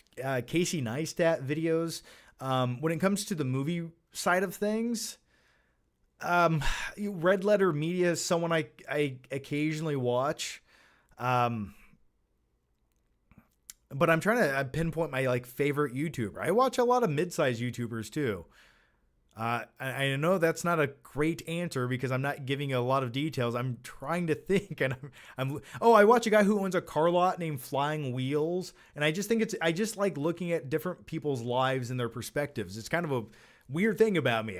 Casey Neistat videos. When it comes to the movie side of things, Red Letter Media is someone I occasionally watch. But I'm trying to pinpoint my favorite YouTuber. I watch a lot of mid-sized YouTubers too. I know that's not a great answer because I'm not giving a lot of details. I'm trying to think, and I watch a guy who owns a car lot named Flying Wheels, and I just like looking at different people's lives and their perspectives. It's kind of a weird thing about me.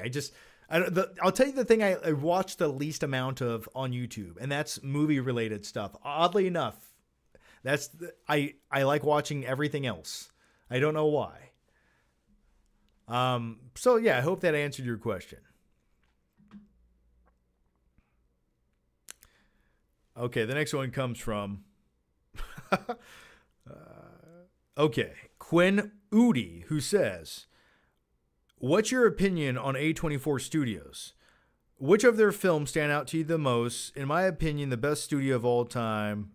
I'll tell you the thing I watch the least amount of on YouTube, and that's movie related stuff. Oddly enough, I like watching everything else. I don't know why. So yeah, I hope that answered your question. Okay, the next one comes from Quinn Udi, who says, what's your opinion on A24 Studios? Which of their films stand out to you the most? In my opinion, the best studio of all time,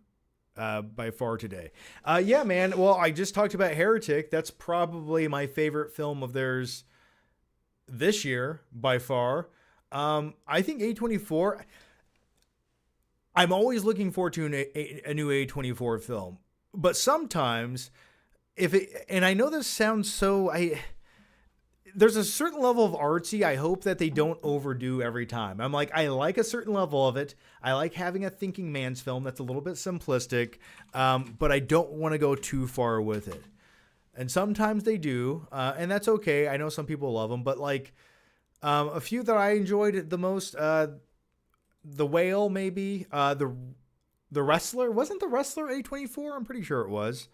by far today. Yeah, man. Well, I just talked about Heretic. That's probably my favorite film of theirs this year, by far. I think A24. I'm always looking forward to a new A24 film, but sometimes and I know this sounds so, there's a certain level of artsy I hope that they don't overdo every time. I'm like, I like a certain level of it. I like having a thinking man's film that's a little bit simplistic, but I don't want to go too far with it. And sometimes they do, and that's okay. I know some people love them, but like a few that I enjoyed the most, The Whale, maybe, the Wrestler. Wasn't The Wrestler A24? I'm pretty sure it was.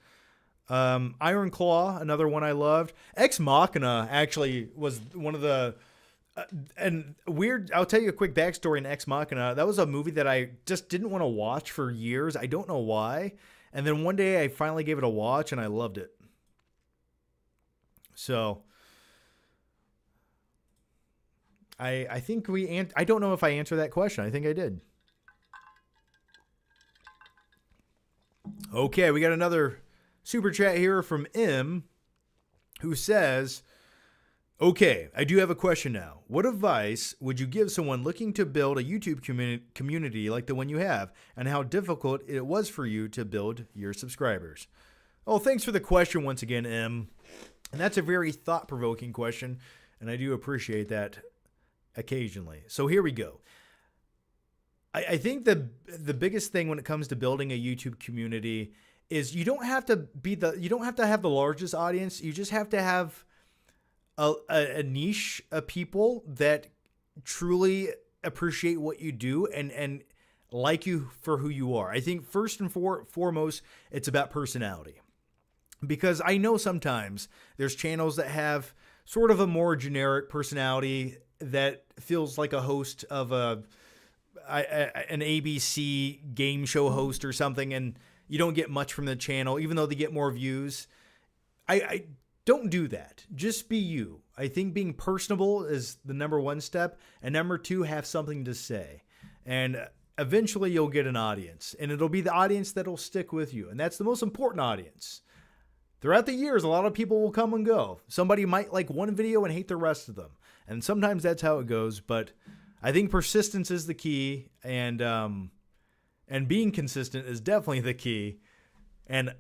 Iron Claw, another one I loved. Ex Machina actually was one of the and weird. I'll tell you a quick backstory in Ex Machina. That was a movie that I just didn't want to watch for years. I don't know why. And then one day I finally gave it a watch and I loved it. So I think I don't know if I answered that question. I think I did. Okay, we got another super chat here from M, who says, okay, I do have a question now. What advice would you give someone looking to build a YouTube community like the one you have, and how difficult it was for you to build your subscribers? Oh, thanks for the question once again, M. And that's a very thought-provoking question, and I do appreciate that occasionally. So here we go. I think the biggest thing when it comes to building a YouTube community is you don't have to have the largest audience. You just have to have a niche of people that truly appreciate what you do and like you for who you are. I think first and foremost, it's about personality. Because I know sometimes there's channels that have sort of a more generic personality that feels like a host of an ABC game show host or something, and you don't get much from the channel, even though they get more views. I don't do that. Just be you. I think being personable is the number one step, and number two, have something to say. And eventually you'll get an audience, and it'll be the audience that'll stick with you, and that's the most important audience. Throughout the years, a lot of people will come and go. Somebody might like one video and hate the rest of them. And sometimes that's how it goes. But I think persistence is the key. And being consistent is definitely the key. And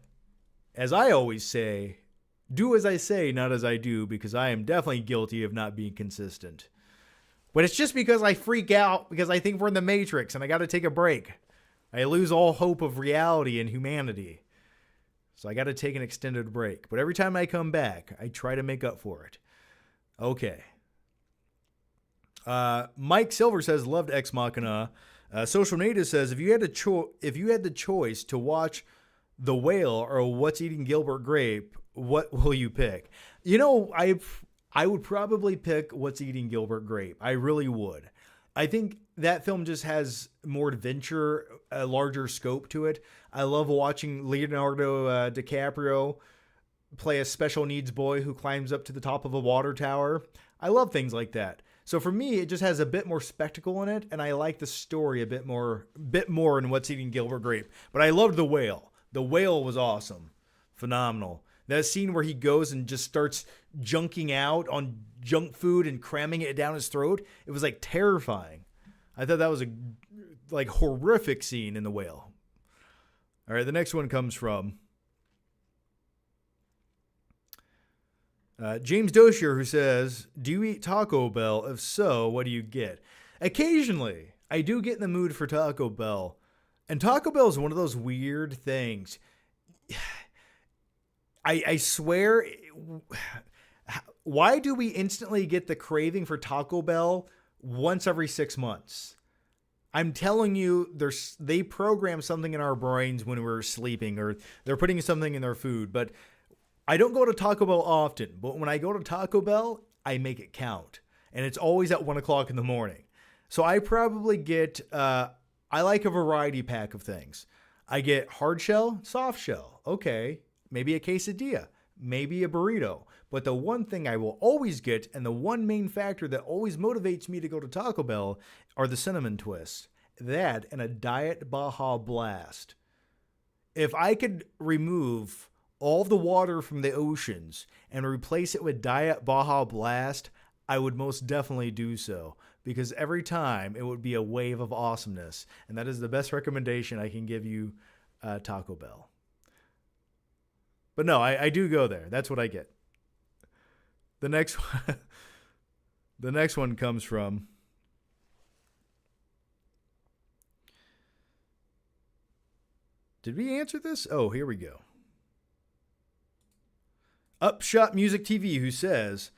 as I always say, do as I say, not as I do. Because I am definitely guilty of not being consistent. But it's just because I freak out because I think we're in the Matrix and I got to take a break. I lose all hope of reality and humanity. So I got to take an extended break. But every time I come back, I try to make up for it. Okay. Mike Silver says, loved Ex Machina. Social Native says, if you had the choice to watch The Whale or What's Eating Gilbert Grape, what will you pick? You know, I would probably pick What's Eating Gilbert Grape. I really would. I think that film just has more adventure, a larger scope to it. I love watching Leonardo DiCaprio play a special needs boy who climbs up to the top of a water tower. I love things like that. So for me, it just has a bit more spectacle in it, and I like the story a bit more in What's Eating Gilbert Grape. But I loved The Whale. The Whale was awesome. Phenomenal. That scene where he goes and just starts junking out on junk food and cramming it down his throat, it was like terrifying. I thought that was a like horrific scene in The Whale. All right, the next one comes from James Doshier, who says, do you eat Taco Bell? If so, what do you get? Occasionally, I do get in the mood for Taco Bell. And Taco Bell is one of those weird things. I swear, why do we instantly get the craving for Taco Bell once every 6 months? I'm telling you, they program something in our brains when we're sleeping, or they're putting something in their food. But I don't go to Taco Bell often, but when I go to Taco Bell, I make it count. And it's always at 1 o'clock in the morning. So I probably get, I like a variety pack of things. I get hard shell, soft shell. Okay. Maybe a quesadilla, maybe a burrito. But the one thing I will always get, and the one main factor that always motivates me to go to Taco Bell, are the cinnamon twists. That and a Diet Baja Blast. If I could remove all the water from the oceans and replace it with Diet Baja Blast, I would most definitely do so. Because every time it would be a wave of awesomeness. And that is the best recommendation I can give you, Taco Bell. But no, I do go there. That's what I get. The next one comes from Did we answer this? Oh, here we go. Upshot Music TV, who says,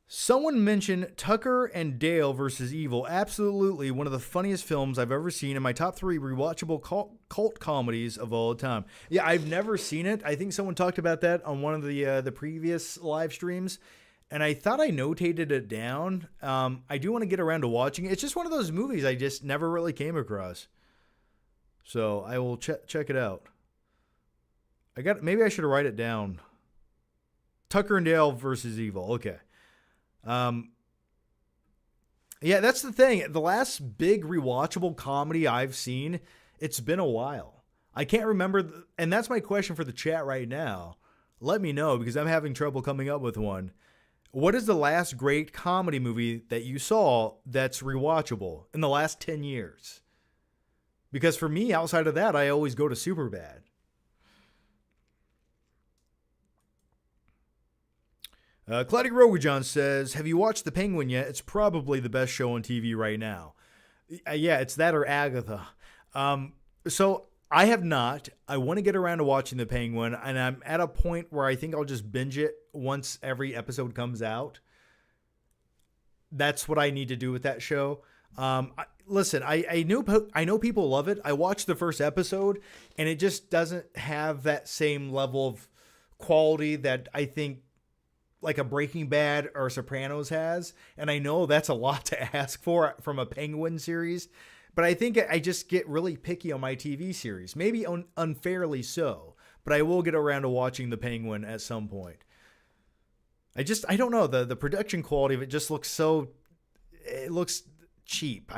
someone mentioned Tucker and Dale versus Evil. Absolutely one of the funniest films I've ever seen, in my top 3 rewatchable cult comedies of all time. Yeah, I've never seen it. I think someone talked about that on one of the previous live streams, and I thought I notated it down. I do want to get around to watching it. It's just one of those movies I just never really came across. So I will check it out. Maybe I should write it down. Tucker and Dale versus Evil. Okay. Yeah, that's the thing. The last big rewatchable comedy I've seen, it's been a while. I can't remember, and that's my question for the chat right now. Let me know, because I'm having trouble coming up with one. What is the last great comedy movie that you saw that's rewatchable in the last 10 years? Because for me, outside of that, I always go to Superbad. Claudia Rogujon says, have you watched The Penguin yet? It's probably the best show on TV right now. Yeah, it's that or Agatha. So I have not. I want to get around to watching The Penguin, and I'm at a point where I think I'll just binge it once every episode comes out. That's what I need to do with that show. Listen, I know people love it. I watched the first episode, and it just doesn't have that same level of quality that I think like a Breaking Bad or Sopranos has. And I know that's a lot to ask for from a Penguin series, but I think I just get really picky on my TV series. Maybe unfairly so, but I will get around to watching The Penguin at some point. I don't know. The production quality of it just looks it looks cheap.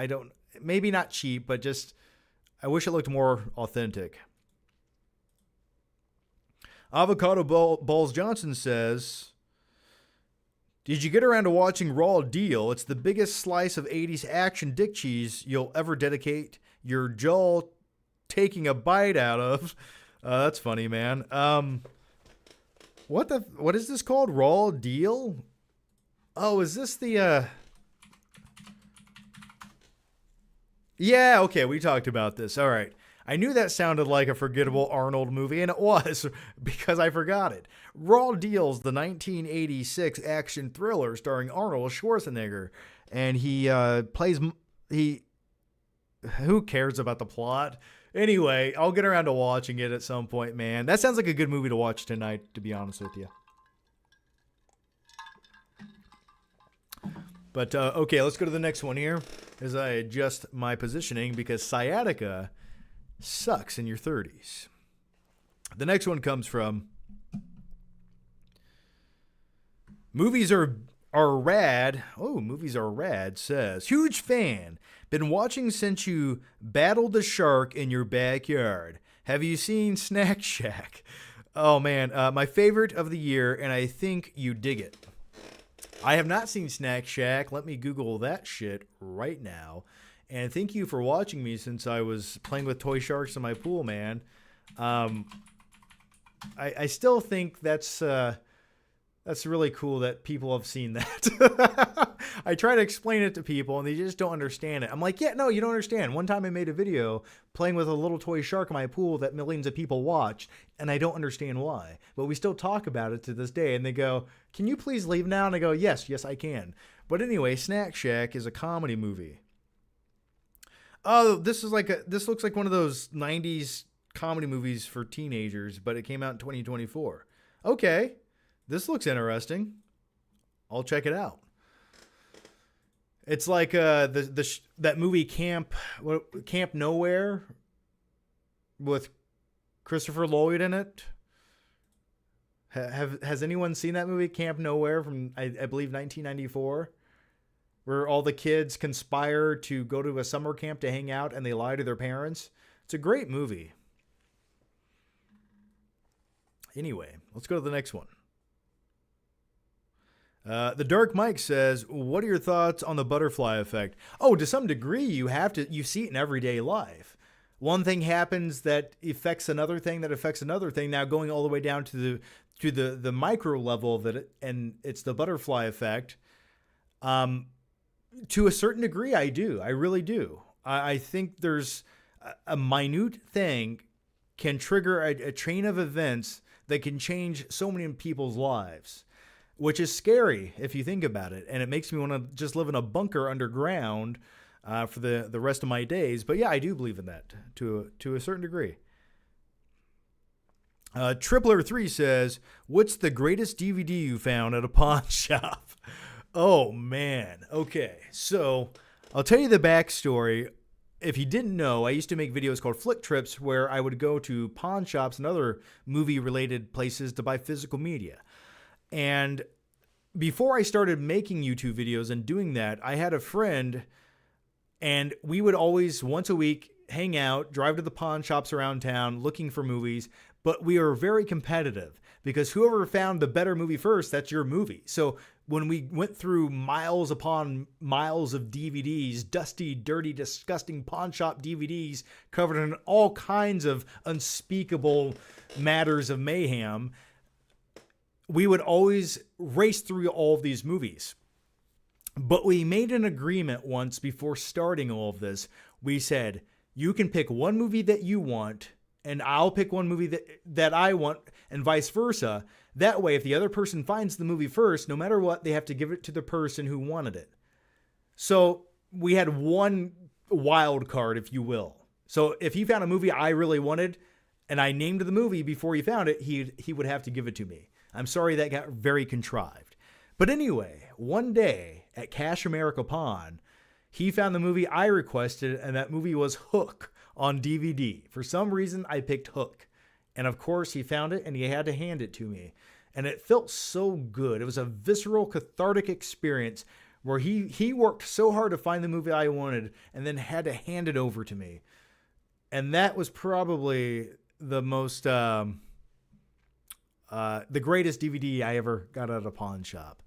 Maybe not cheap, but just, I wish it looked more authentic. Avocado Balls Johnson says, did you get around to watching Raw Deal? It's the biggest slice of 80s action dick cheese you'll ever dedicate your jaw taking a bite out of. That's funny, man. What is this called? Raw Deal? Oh, is this the Yeah, okay, we talked about this. All right. I knew that sounded like a forgettable Arnold movie, and it was, because I forgot it. Raw Deal's the 1986 action thriller starring Arnold Schwarzenegger, and who cares about the plot? Anyway, I'll get around to watching it at some point, man. That sounds like a good movie to watch tonight, to be honest with you. But, okay, let's go to the next one here as I adjust my positioning, because sciatica sucks in your 30s. The next one comes from Movies are rad. Oh, Movies Are Rad says, huge fan. Been watching since you battled the shark in your backyard. Have you seen Snack Shack? Oh, man, my favorite of the year, and I think you dig it. I have not seen Snack Shack. Let me Google that shit right now. And thank you for watching me since I was playing with toy sharks in my pool, man. I still think that's really cool that people have seen that. I try to explain it to people, and they just don't understand it. I'm like, yeah, no, you don't understand. One time I made a video playing with a little toy shark in my pool that millions of people watched, and I don't understand why. But we still talk about it to this day, and they go, can you please leave now? And I go, yes, I can. But anyway, Snack Shack is a comedy movie. Oh, this looks like one of those 90s comedy movies for teenagers, but it came out in 2024. Okay, this looks interesting. I'll check it out. It's like that movie Camp Nowhere with Christopher Lloyd in it. Has anyone seen that movie, Camp Nowhere, from I believe 1994, where all the kids conspire to go to a summer camp to hang out and they lie to their parents? It's a great movie. Anyway, let's go to the next one. The Dark Mike says, what are your thoughts on the butterfly effect? Oh, to some degree, you see it in everyday life. One thing happens that affects another thing that affects another thing. Now going all the way down to the micro level of it, and it's the butterfly effect. To a certain degree, I do. I really do. I think there's a minute thing can trigger a chain of events that can change so many people's lives, which is scary if you think about it. And it makes me want to just live in a bunker underground for the rest of my days. But yeah, I do believe in that to a certain degree. Tripler3 says, what's the greatest DVD you found at a pawn shop? Oh, man. Okay, so I'll tell you the backstory. If you didn't know, I used to make videos called Flick Trips where I would go to pawn shops and other movie-related places to buy physical media. And before I started making YouTube videos and doing that, I had a friend, and we would always, once a week, hang out, drive to the pawn shops around town looking for movies, but we were very competitive because whoever found the better movie first, that's your movie. So when we went through miles upon miles of DVDs, dusty, dirty, disgusting pawn shop DVDs covered in all kinds of unspeakable matters of mayhem, we would always race through all of these movies. But we made an agreement once before starting all of this. We said, you can pick one movie that you want, and I'll pick one movie that I want, and vice versa. That way, if the other person finds the movie first, no matter what, they have to give it to the person who wanted it. So we had one wild card, if you will. So if he found a movie I really wanted, and I named the movie before he found it, he would have to give it to me. I'm sorry that got very contrived. But anyway, one day at Cash America Pawn, he found the movie I requested, and that movie was Hook on DVD. For some reason, I picked Hook. And of course, he found it, and he had to hand it to me. And it felt so good. It was a visceral, cathartic experience where he worked so hard to find the movie I wanted and then had to hand it over to me. And that was probably the most, the greatest DVD I ever got at a pawn shop.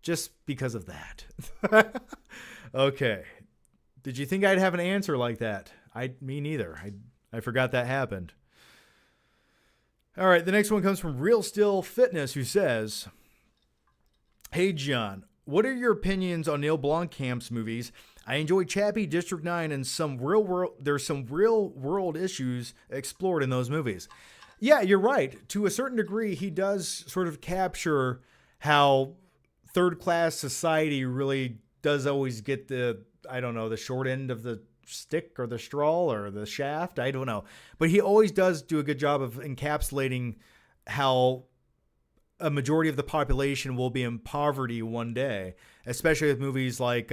Just because of that. Okay. Did you think I'd have an answer like that? Me neither. I forgot that happened. All right, the next one comes from Real Still Fitness, who says, hey, John, what are your opinions on Neil Blomkamp's movies? I enjoy Chappie, District 9, and there's some real world issues explored in those movies. Yeah, you're right. To a certain degree, he does sort of capture how third-class society really does always get the short end of the stick or the straw or the shaft. I don't know. But he always does do a good job of encapsulating how a majority of the population will be in poverty one day, especially with movies like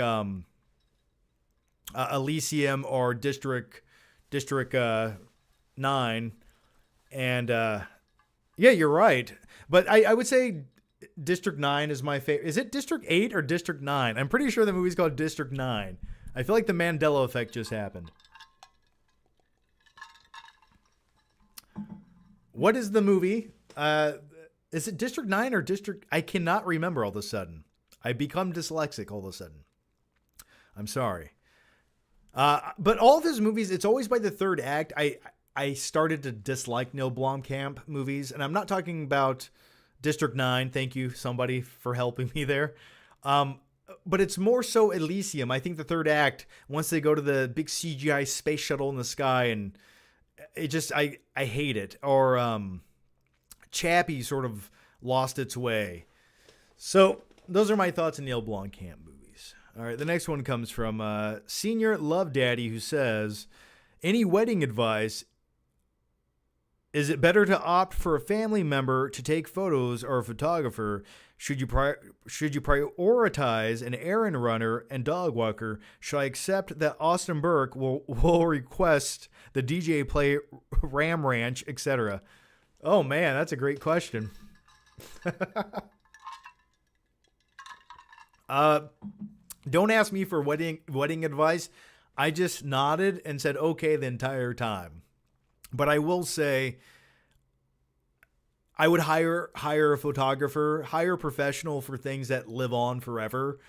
Elysium or District 9. And yeah, you're right. But I would say District 9 is my favorite. Is it District 8 or District 9? I'm pretty sure the movie's called District 9. I feel like the Mandela effect just happened. What is the movie? Is it District 9 or District... I cannot remember all of a sudden. I become dyslexic all of a sudden. I'm sorry. But all of his movies, it's always by the third act. I started to dislike Neil Blomkamp movies, and I'm not talking about District 9. Thank you, somebody, for helping me there. But it's more so Elysium. I think the third act, once they go to the big CGI space shuttle in the sky, and it just, I hate it. Or Chappie sort of lost its way. So those are my thoughts on Neil Blomkamp movies. All right, the next one comes from Senior Love Daddy, who says, any wedding advice? Is it better to opt for a family member to take photos or a photographer? Should you prioritize an errand runner and dog walker? Should I accept that Austin Burke will request the DJ play Ram Ranch, etc.? Oh man, that's a great question. Don't ask me for wedding advice. I just nodded and said okay the entire time. But I will say, I would hire a photographer, hire a professional for things that live on forever.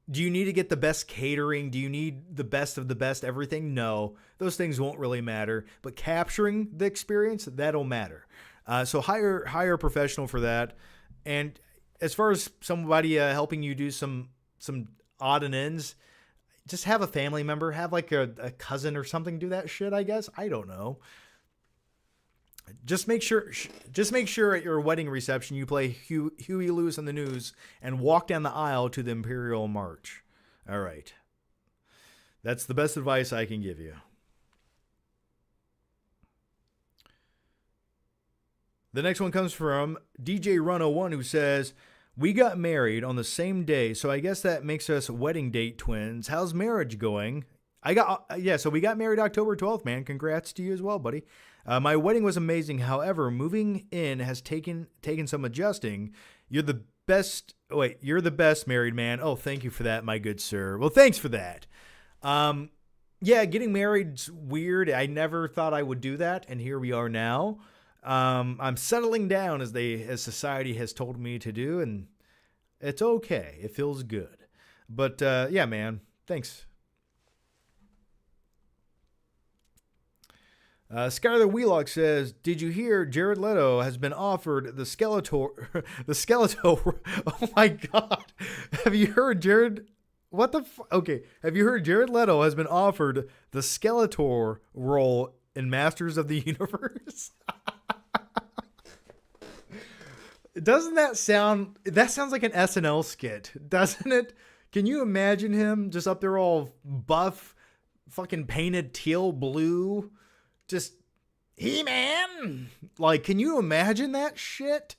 Do you need to get the best catering? Do you need the best of the best everything? No, those things won't really matter. But capturing the experience, that'll matter. So hire a professional for that. And as far as somebody helping you do some odd and ends, just have a family member, have like a cousin or something do that shit, I guess. I don't know. Just make sure at your wedding reception you play Huey Lewis and the News and walk down the aisle to the Imperial March. All right. That's the best advice I can give you. The next one comes from DJ Run01, who says, we got married on the same day, so I guess that makes us wedding date twins. How's marriage going? So we got married October 12th, man. Congrats to you as well, buddy. My wedding was amazing. However, moving in has taken some adjusting. You're the best married man. Oh, thank you for that, my good sir. Well, thanks for that. Yeah, getting married's weird. I never thought I would do that, and here we are now. I'm settling down as society has told me to do, and it's okay. It feels good. But yeah, man, thanks. Skylar Wheelock says, did you hear Jared Leto has been offered the Skeletor? Oh my God. Have you heard Jared? What the okay. Have you heard Jared Leto has been offered the Skeletor role in Masters of the Universe? That sounds like an SNL skit, doesn't it? Can you imagine him just up there all buff, fucking painted teal blue? Just, He-Man! Like, can you imagine that shit?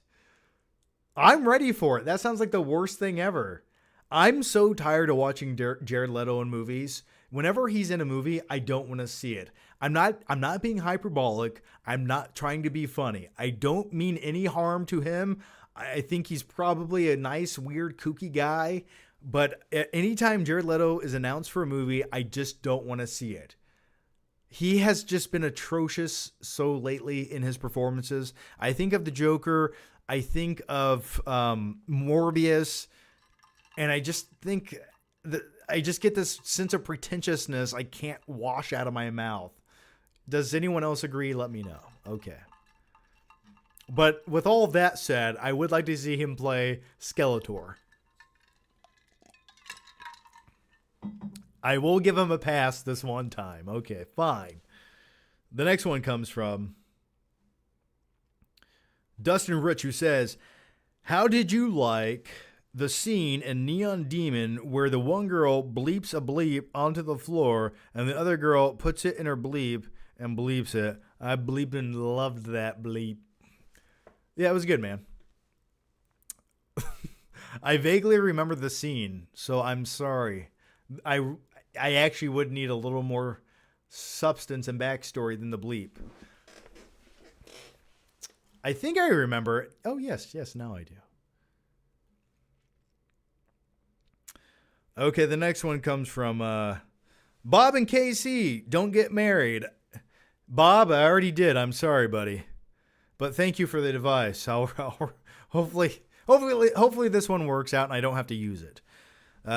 I'm ready for it. That sounds like the worst thing ever. I'm so tired of watching Jared Leto in movies. Whenever he's in a movie, I don't want to see it. I'm not being hyperbolic. I'm not trying to be funny. I don't mean any harm to him. I think he's probably a nice, weird, kooky guy. But anytime Jared Leto is announced for a movie, I just don't want to see it. He has just been atrocious so lately in his performances. I think of the Joker. I think of Morbius. And I just think that I just get this sense of pretentiousness I can't wash out of my mouth. Does anyone else agree? Let me know. Okay. But with all of that said, I would like to see him play Skeletor. I will give him a pass this one time. Okay, fine. The next one comes from Dustin Rich, who says, how did you like the scene in Neon Demon where the one girl bleeps a bleep onto the floor and the other girl puts it in her bleep and bleeps it? I bleeped and loved that bleep. Yeah, it was good, man. I vaguely remember the scene, so I'm sorry. I actually would need a little more substance and backstory than the bleep. I think I remember it. Oh, yes, now I do. Okay, the next one comes from Bob and KC. Don't get married. Bob, I already did. I'm sorry, buddy. But thank you for the advice. Hopefully this one works out and I don't have to use it.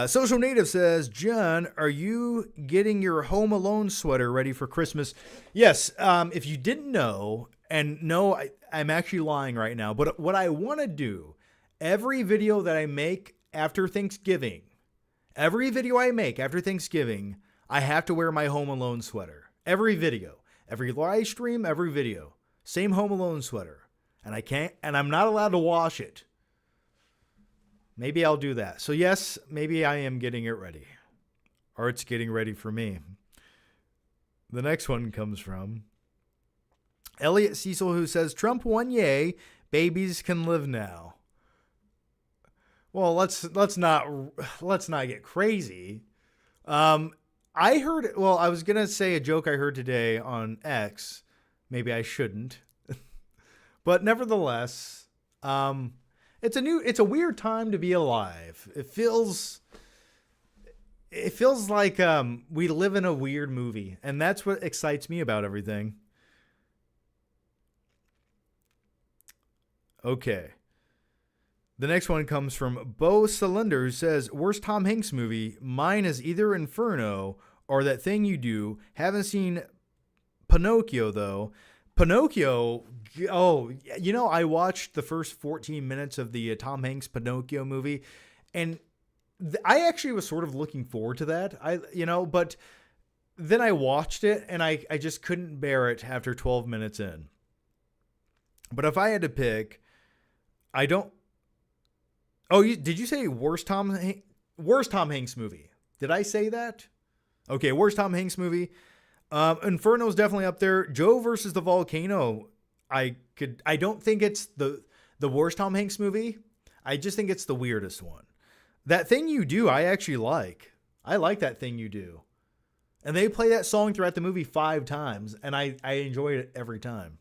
Social Native says, John, are you getting your Home Alone sweater ready for Christmas? Yes. If you didn't know, and no, I'm actually lying right now, but what I want to do, every video that I make after Thanksgiving, I have to wear my Home Alone sweater. Every video, every live stream, every video, same Home Alone sweater. And I'm not allowed to wash it. Maybe I'll do that. So yes, maybe I am getting it ready. Or it's getting ready for me. The next one comes from Elliot Cecil, who says, Trump won, yay. Babies can live now. Well, let's not get crazy. I was going to say a joke I heard today on X. Maybe I shouldn't. But nevertheless, It's a weird time to be alive. It feels like we live in a weird movie, and that's what excites me about everything. Okay. The next one comes from Bo Cylinder, who says, worst Tom Hanks movie. Mine is either Inferno or That Thing You Do. Haven't seen Pinocchio, though. Pinocchio, I watched the first 14 minutes of the Tom Hanks Pinocchio movie, and I actually was sort of looking forward to that. But then I watched it, and I just couldn't bear it after 12 minutes in. But if I had to pick, I don't... Oh, did you say worst Tom Hanks movie? Did I say that? Okay, worst Tom Hanks movie. Inferno's definitely up there. Joe versus the Volcano. I don't think it's the worst Tom Hanks movie. I just think it's the weirdest one. That Thing You Do, I actually like. I like That Thing You Do. And they play that song throughout the movie 5 times, and I enjoyed it every time.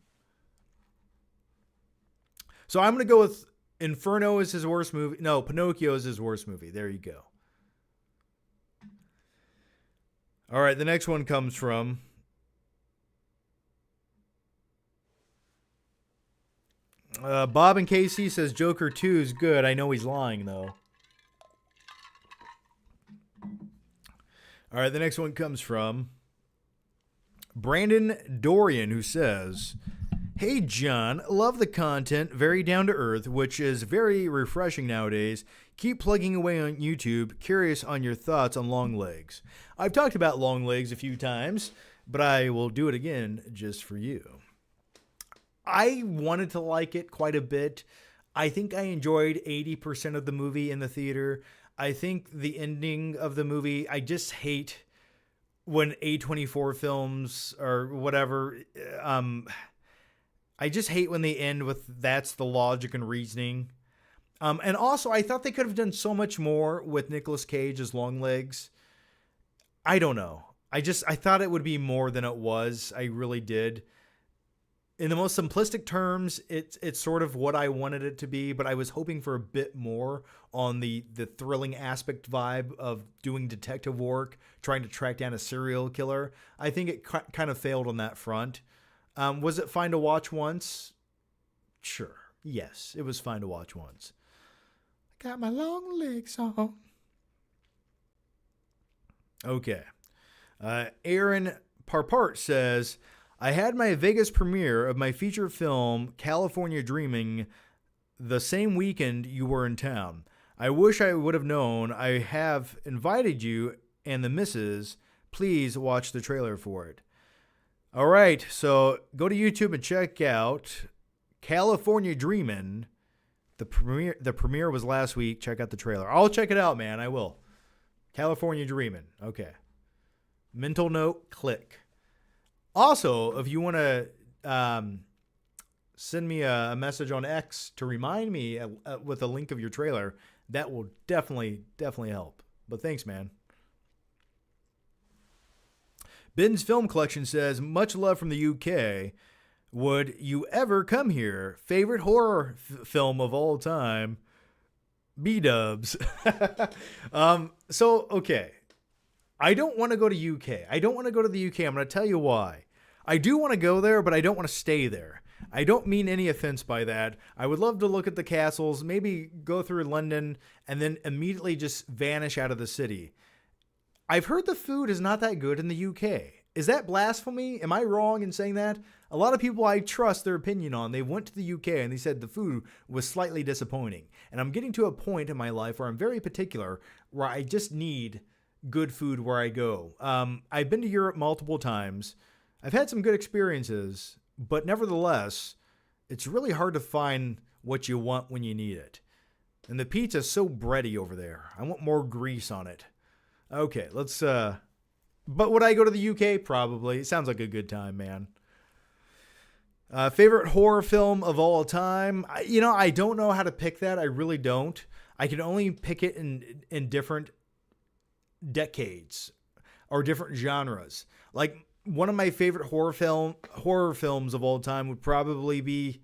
So I'm going to go with Inferno is his worst movie. No, Pinocchio is his worst movie. There you go. All right, the next one comes from Bob and Casey says Joker 2 is good. I know he's lying, though. All right, the next one comes from Brandon Dorian, who says, hey, John, love the content, very down to earth, which is very refreshing nowadays. Keep plugging away on YouTube. Curious on your thoughts on Long Legs. I've talked about Long Legs a few times, but I will do it again just for you. I wanted to like it quite a bit. I think I enjoyed 80% of the movie in the theater. I think the ending of the movie, I just hate when A24 films or whatever, I just hate when they end with that's the logic and reasoning. And also, I thought they could have done so much more with Nicolas Cage as Longlegs. I don't know. I thought it would be more than it was. I really did. In the most simplistic terms, it's sort of what I wanted it to be, but I was hoping for a bit more on the thrilling aspect vibe of doing detective work, trying to track down a serial killer. I think it kind of failed on that front. Was it fine to watch once? Sure. Yes, it was fine to watch once. I got my long legs on. Okay. Aaron Parpart says, I had my Vegas premiere of my feature film, California Dreaming, the same weekend you were in town. I wish I would have known. I have invited you and the missus. Please watch the trailer for it. All right, so go to YouTube and check out California Dreamin'. The premiere was last week. Check out the trailer. I'll check it out, man. I will. California Dreamin'. Okay. Mental note, click. Also, if you want to send me a message on X to remind me with a link of your trailer, that will definitely help. But thanks, man. Ben's Film Collection says, much love from the UK. Would you ever come here? Favorite horror film of all time? B-dubs. Okay. I don't want to go to UK. I don't want to go to the UK. I'm going to tell you why. I do want to go there, but I don't want to stay there. I don't mean any offense by that. I would love to look at the castles, maybe go through London, and then immediately just vanish out of the city. I've heard the food is not that good in the UK. Is that blasphemy? Am I wrong in saying that? A lot of people I trust their opinion on, they went to the UK and they said the food was slightly disappointing. And I'm getting to a point in my life where I'm very particular, where I just need good food where I go. I've been to Europe multiple times. I've had some good experiences, but nevertheless, it's really hard to find what you want when you need it. And the pizza's so bready over there. I want more grease on it. Okay, let's, but would I go to the UK? Probably. It sounds like a good time, man. Favorite horror film of all time? I don't know how to pick that. I really don't. I can only pick it in different decades or different genres. Like, one of my favorite horror films of all time would probably be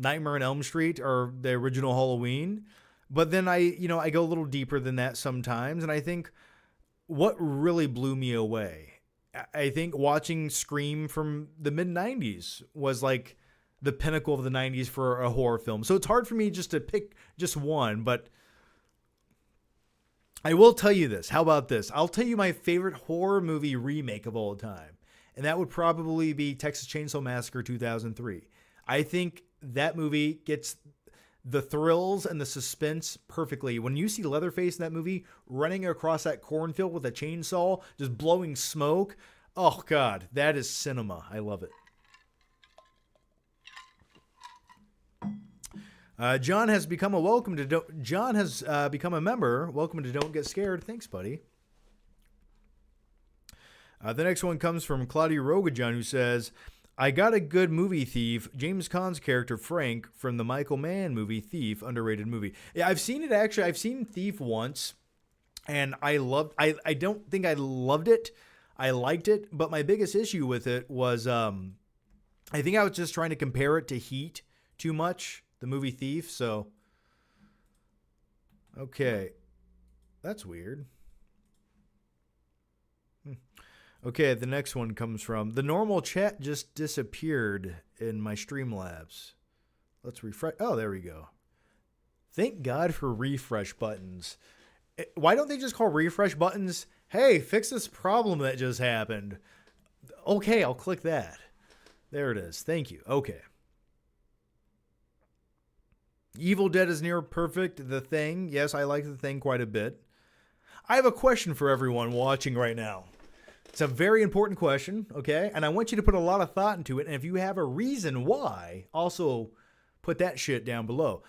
Nightmare on Elm Street or the original Halloween. But then I go a little deeper than that sometimes. And I think what really blew me away, I think watching Scream from the mid-90s was like the pinnacle of the 90s for a horror film. So it's hard for me just to pick just one, but I will tell you this. How about this? I'll tell you my favorite horror movie remake of all time. And that would probably be Texas Chainsaw Massacre 2003. I think that movie gets the thrills and the suspense perfectly. When you see Leatherface in that movie running across that cornfield with a chainsaw, just blowing smoke, oh God, that is cinema. I love it. John has become a member. Welcome to Don't Get Scared. Thanks, buddy. The next one comes from Claudia Rogajan, who says, I got a good movie thief. James Caan's character, Frank, from the Michael Mann movie, Thief, underrated movie. Yeah, I've seen it actually. I've seen Thief once, and I don't think I loved it. I liked it, but my biggest issue with it was I think I was just trying to compare it to Heat too much, the movie Thief, so. Okay. That's weird. Okay, the next one comes from, the normal chat just disappeared in my Streamlabs. Let's refresh. Oh, there we go. Thank God for refresh buttons. Why don't they just call refresh buttons, hey, fix this problem that just happened? Okay, I'll click that. There it is. Thank you. Okay. Evil Dead is near perfect. The Thing. Yes, I like The Thing quite a bit. I have a question for everyone watching right now. It's a very important question, okay? And I want you to put a lot of thought into it. And if you have a reason why, also put that shit down below.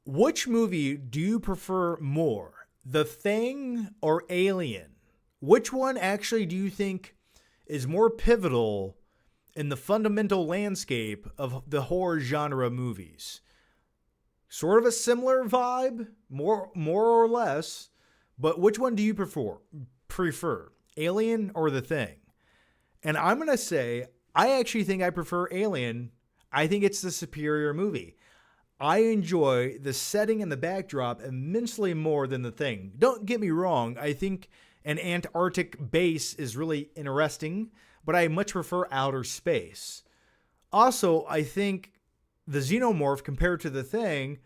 Which movie do you prefer more? The Thing or Alien? Which one actually do you think is more pivotal in the fundamental landscape of the horror genre movies? Sort of a similar vibe, more or less, but which one do you prefer? Alien or The Thing? And I'm going to say, I actually think I prefer Alien. I think it's the superior movie. I enjoy the setting and the backdrop immensely more than The Thing. Don't get me wrong. I think an Antarctic base is really interesting, but I much prefer outer space. Also, I think the xenomorph compared to The Thing,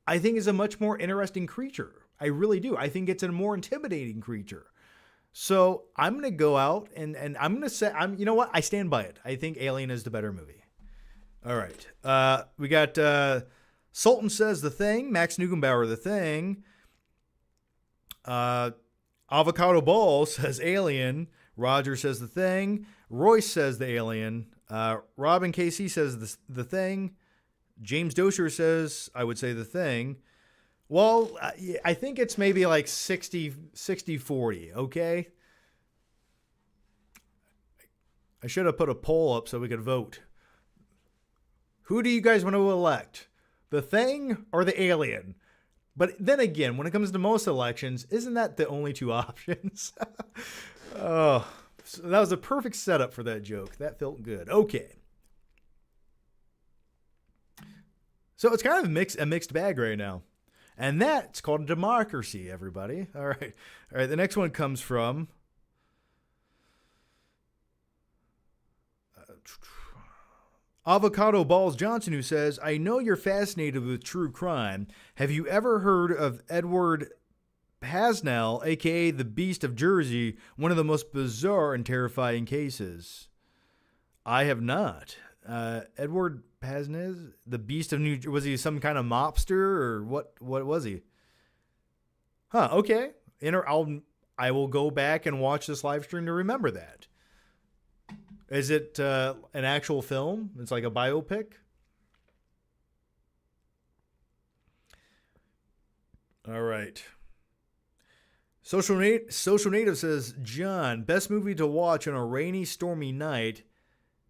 I think is a much more interesting creature. I really do. I think it's a more intimidating creature. So I'm going to go out and I'm going to say, you know what? I stand by it. I think Alien is the better movie. All right. We got Sultan says The Thing. Max Nugenbauer, The Thing. Avocado Ball says Alien. Roger says The Thing. Royce says The Alien. Robin KC says The Thing. James Dosher says, I would say The Thing. Well, I think it's maybe like 60-40, okay? I should have put a poll up so we could vote. Who do you guys want to elect? The Thing or the Alien? But then again, when it comes to most elections, isn't that the only two options? Oh, so that was a perfect setup for that joke. That felt good. Okay. So it's kind of a mixed bag right now. And that's called a democracy, everybody. All right. All right. The next one comes from Avocado Balls Johnson, who says, I know you're fascinated with true crime. Have you ever heard of Edward Pasnell, a.k.a. the Beast of Jersey, one of the most bizarre and terrifying cases? I have not. Edward Pasnell, the Beast of New Jersey, was he some kind of mobster or what was he? Huh, okay. I will go back and watch this live stream to remember that. Is it an actual film? It's like a biopic? All right. Social Native says, John, best movie to watch on a rainy, stormy night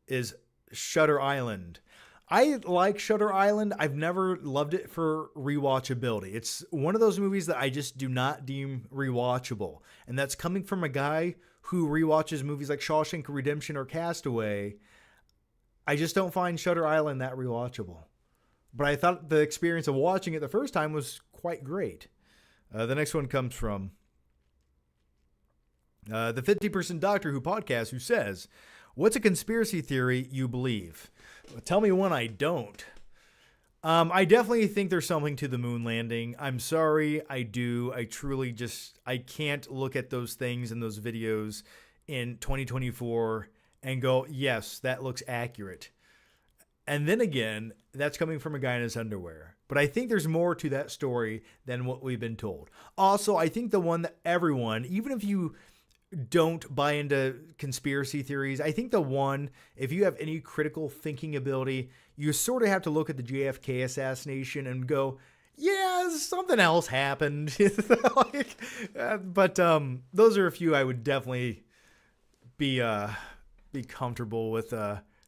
is Shutter Island. I like Shutter Island. I've never loved it for rewatchability. It's one of those movies that I just do not deem rewatchable. And that's coming from a guy who rewatches movies like Shawshank Redemption or Castaway. I just don't find Shutter Island that rewatchable. but I thought the experience of watching it the first time was quite great. The next one comes from the 50% Doctor Who podcast, who says, "What's a conspiracy theory you believe?" Tell me one I don't. I definitely think there's something to the moon landing. I'm sorry, I do. I truly just, I can't look at those things and those videos in 2024 and go, yes, that looks accurate. And then again, that's coming from a guy in his underwear. But I think there's more to that story than what we've been told. Also, I think the one that everyone, even if you don't buy into conspiracy theories, I think the one, if you have any critical thinking ability, you sort of have to look at the JFK assassination and go, yeah, something else happened. But those are a few I would definitely be comfortable with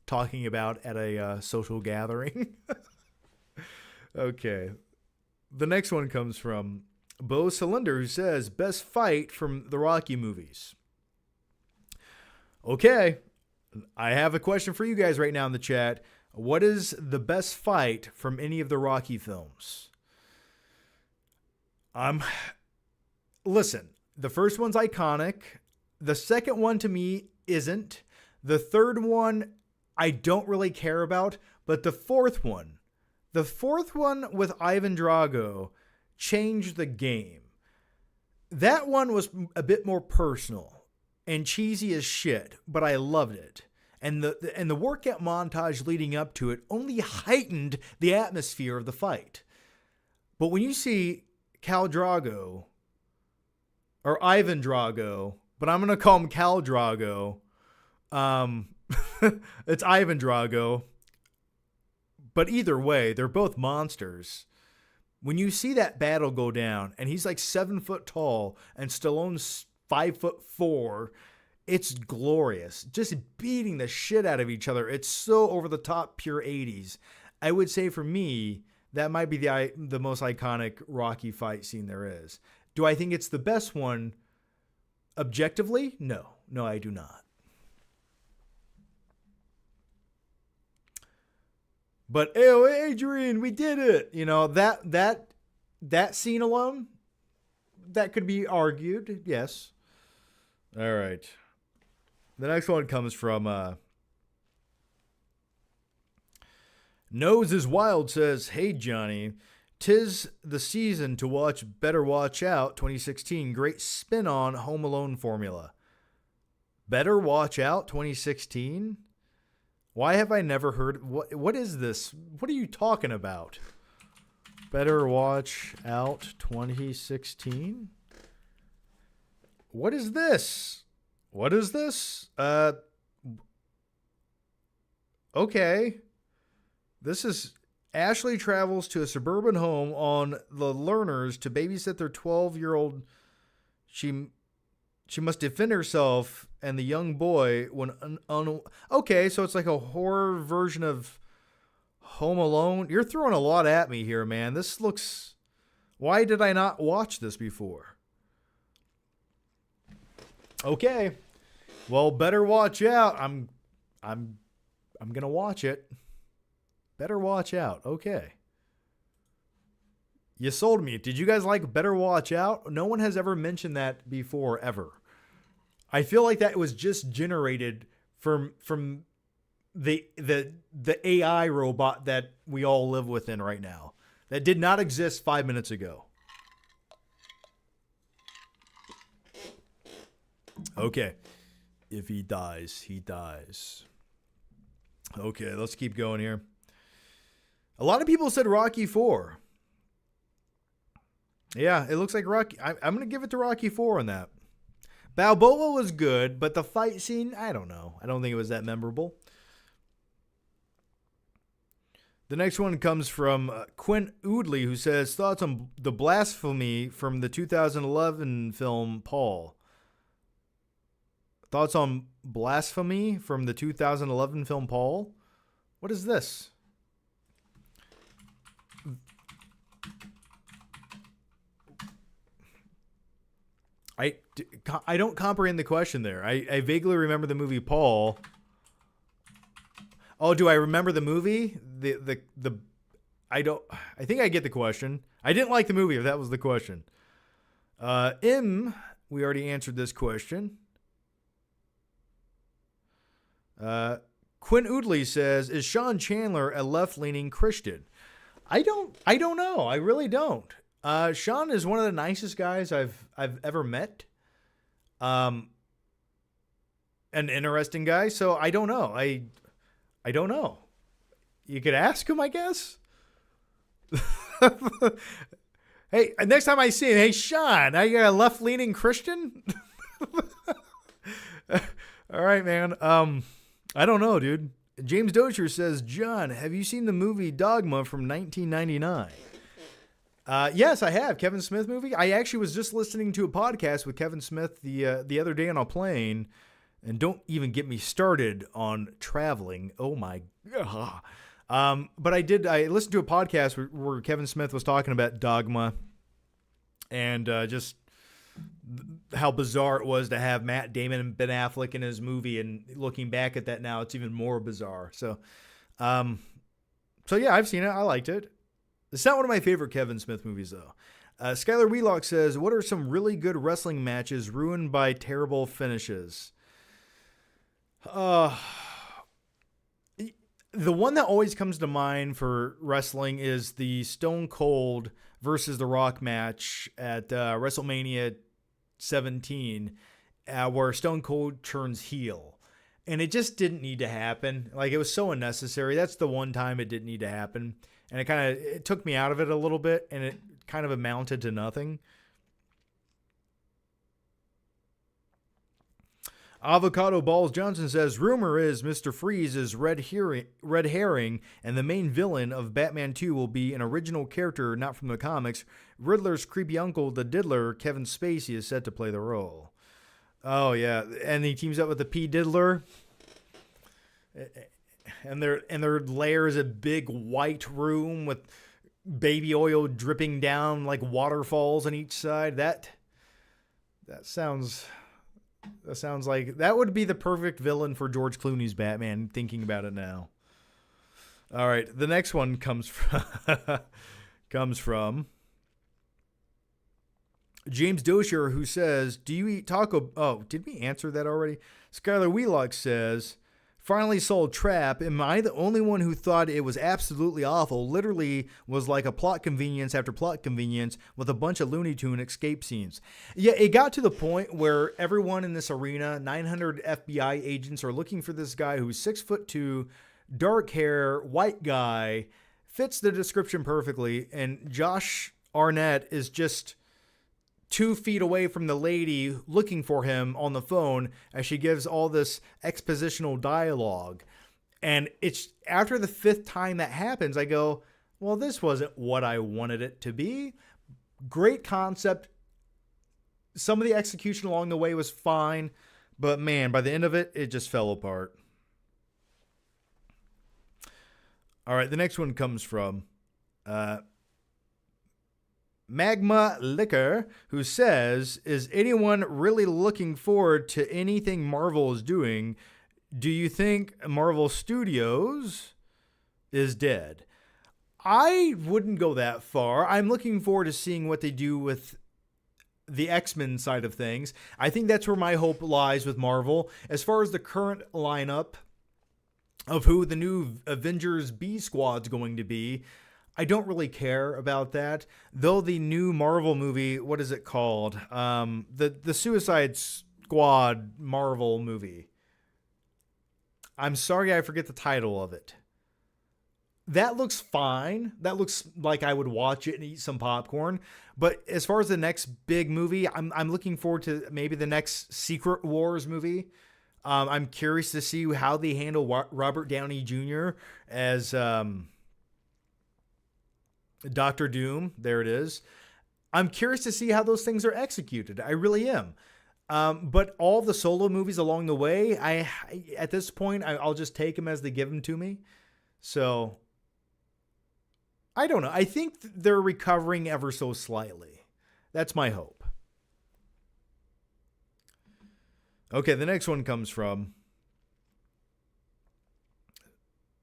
talking about at a social gathering. Okay. The next one comes from Bo Cylinder, who says, best fight from the Rocky movies. Okay. I have a question for you guys right now in the chat. What is the best fight from any of the Rocky films? Listen, the first one's iconic. The second one to me isn't. The third one I don't really care about, but the fourth one with Ivan Drago changed the game. That one was a bit more personal and cheesy as shit, but I loved it. And the workout montage leading up to it only heightened the atmosphere of the fight. But when you see Khal Drogo, or Ivan Drago, but I'm going to call him Khal Drogo. It's Ivan Drago. But either way, they're both monsters. When you see that battle go down, and he's like 7 foot tall, and Stallone's 5'4", it's glorious. Just beating the shit out of each other. It's so over the top, pure 80s. I would say for me, that might be the most iconic Rocky fight scene there is. Do I think it's the best one objectively? No. No, I do not. But, oh, Adrian, we did it. You know, that scene alone, that could be argued. Yes. All right. The next one comes from Nose is Wild says, hey, Johnny, 'tis the season to watch Better Watch Out 2016. Great spin on Home Alone formula. Better Watch Out 2016? Why have I never heard? What is this? What are you talking about? Better Watch Out 2016? What is this? What is this? Okay. This is Ashley travels to a suburban home on the Learners to babysit their 12-year-old. She must defend herself and the young boy when okay, so it's like a horror version of Home Alone. You're throwing a lot at me here, man. This looks. Why did I not watch this before? Okay. Well, better watch out. I'm gonna watch it. Better watch out. Okay. You sold me. Did you guys like Better Watch Out? No one has ever mentioned that before, ever. I feel like that was just generated from the AI robot that we all live within right now. That did not exist 5 minutes ago. Okay. If he dies, he dies. Okay, let's keep going here. A lot of people said Rocky 4. Yeah, it looks like Rocky. I'm going to give it to Rocky 4 on that. Balboa was good, but the fight scene, I don't know. I don't think it was that memorable. The next one comes from Quinn Oodley, who says, thoughts on the blasphemy from the 2011 film Paul. Thoughts on blasphemy from the 2011 film Paul? What is this? I don't comprehend the question there. I vaguely remember the movie Paul. Oh, do I remember the movie? I think I get the question. I didn't like the movie, if that was the question. We already answered this question. Quinn Oodley says, is Sean Chandler a left-leaning Christian? I don't know. I really don't. Sean is one of the nicest guys I've ever met. An interesting guy. So I don't know. I don't know. You could ask him, I guess. Hey, next time I see him, hey, Sean, are you a left-leaning Christian? All right, man. I don't know, dude. James Dozier says, John, have you seen the movie Dogma from 1999? Yes, I have. Kevin Smith movie. I actually was just listening to a podcast with Kevin Smith the other day on a plane, and don't even get me started on traveling. Oh my God. But I listened to a podcast where Kevin Smith was talking about Dogma and just how bizarre it was to have Matt Damon and Ben Affleck in his movie. And looking back at that now, it's even more bizarre. So yeah, I've seen it. I liked it. It's not one of my favorite Kevin Smith movies, though. Skylar Wheelock says, what are some really good wrestling matches ruined by terrible finishes? The one that always comes to mind for wrestling is the Stone Cold versus The Rock match at WrestleMania 17, where Stone Cold turns heel. And it just didn't need to happen. Like, it was so unnecessary. That's the one time it didn't need to happen. And it took me out of it a little bit, and it kind of amounted to nothing. Avocado Balls Johnson says, rumor is Mr. Freeze is red herring, and the main villain of Batman 2 will be an original character not from the comics. Riddler's creepy uncle, the Diddler, Kevin Spacey, is set to play the role. Oh, yeah. And he teams up with the P. Diddler. And their lair is a big white room with baby oil dripping down like waterfalls on each side. That sounds like that would be the perfect villain for George Clooney's Batman, thinking about it now. All right, the next one comes from James Dozier, who says, do you eat taco? Oh, did we answer that already? Skylar Wheelock says, finally saw Trap. Am I the only one who thought it was absolutely awful? Literally was like a plot convenience after plot convenience with a bunch of Looney Tune escape scenes. Yeah, it got to the point where everyone in this arena, 900 FBI agents, are looking for this guy who's 6'2", dark hair, white guy, fits the description perfectly, and Josh Arnett is just 2 feet away from the lady looking for him on the phone as she gives all this expositional dialogue. And it's after the 5th time that happens, I go, well, this wasn't what I wanted it to be. Great concept. Some of the execution along the way was fine, but man, by the end of it, it just fell apart. All right, the next one comes from Magma Liquor, who says, is anyone really looking forward to anything Marvel is doing? Do you think Marvel Studios is dead? I wouldn't go that far. I'm looking forward to seeing what they do with the X-Men side of things. I think that's where my hope lies with Marvel. As far as the current lineup of who the new Avengers B Squad's going to be, I don't really care about that. Though the new Marvel movie, what is it called? The Suicide Squad Marvel movie. I'm sorry, I forget the title of it. That looks fine. That looks like I would watch it and eat some popcorn. But as far as the next big movie, I'm looking forward to maybe the next Secret Wars movie. I'm curious to see how they handle Robert Downey Jr. as Doctor Doom. There it is. I'm curious to see how those things are executed. I really am. But all the solo movies along the way, at this point, I'll just take them as they give them to me. So I don't know. I think they're recovering ever so slightly. That's my hope. Okay, the next one comes from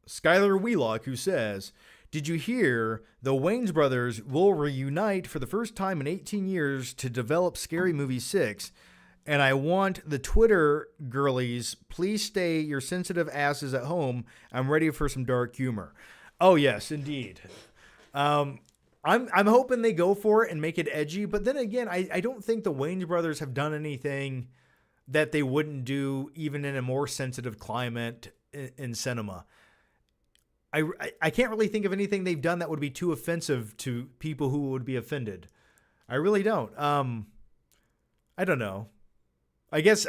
Skylar Wheelock, who says, Did you hear the Wayans brothers will reunite for the first time in 18 years to develop Scary Movie 6? And I want the Twitter girlies, please stay your sensitive asses at home. I'm ready for some dark humor. Oh, yes, indeed. I'm hoping they go for it and make it edgy. But then again, I don't think the Wayans brothers have done anything that they wouldn't do even in a more sensitive climate in cinema. I can't really think of anything they've done that would be too offensive to people who would be offended. I really don't. I don't know. I guess,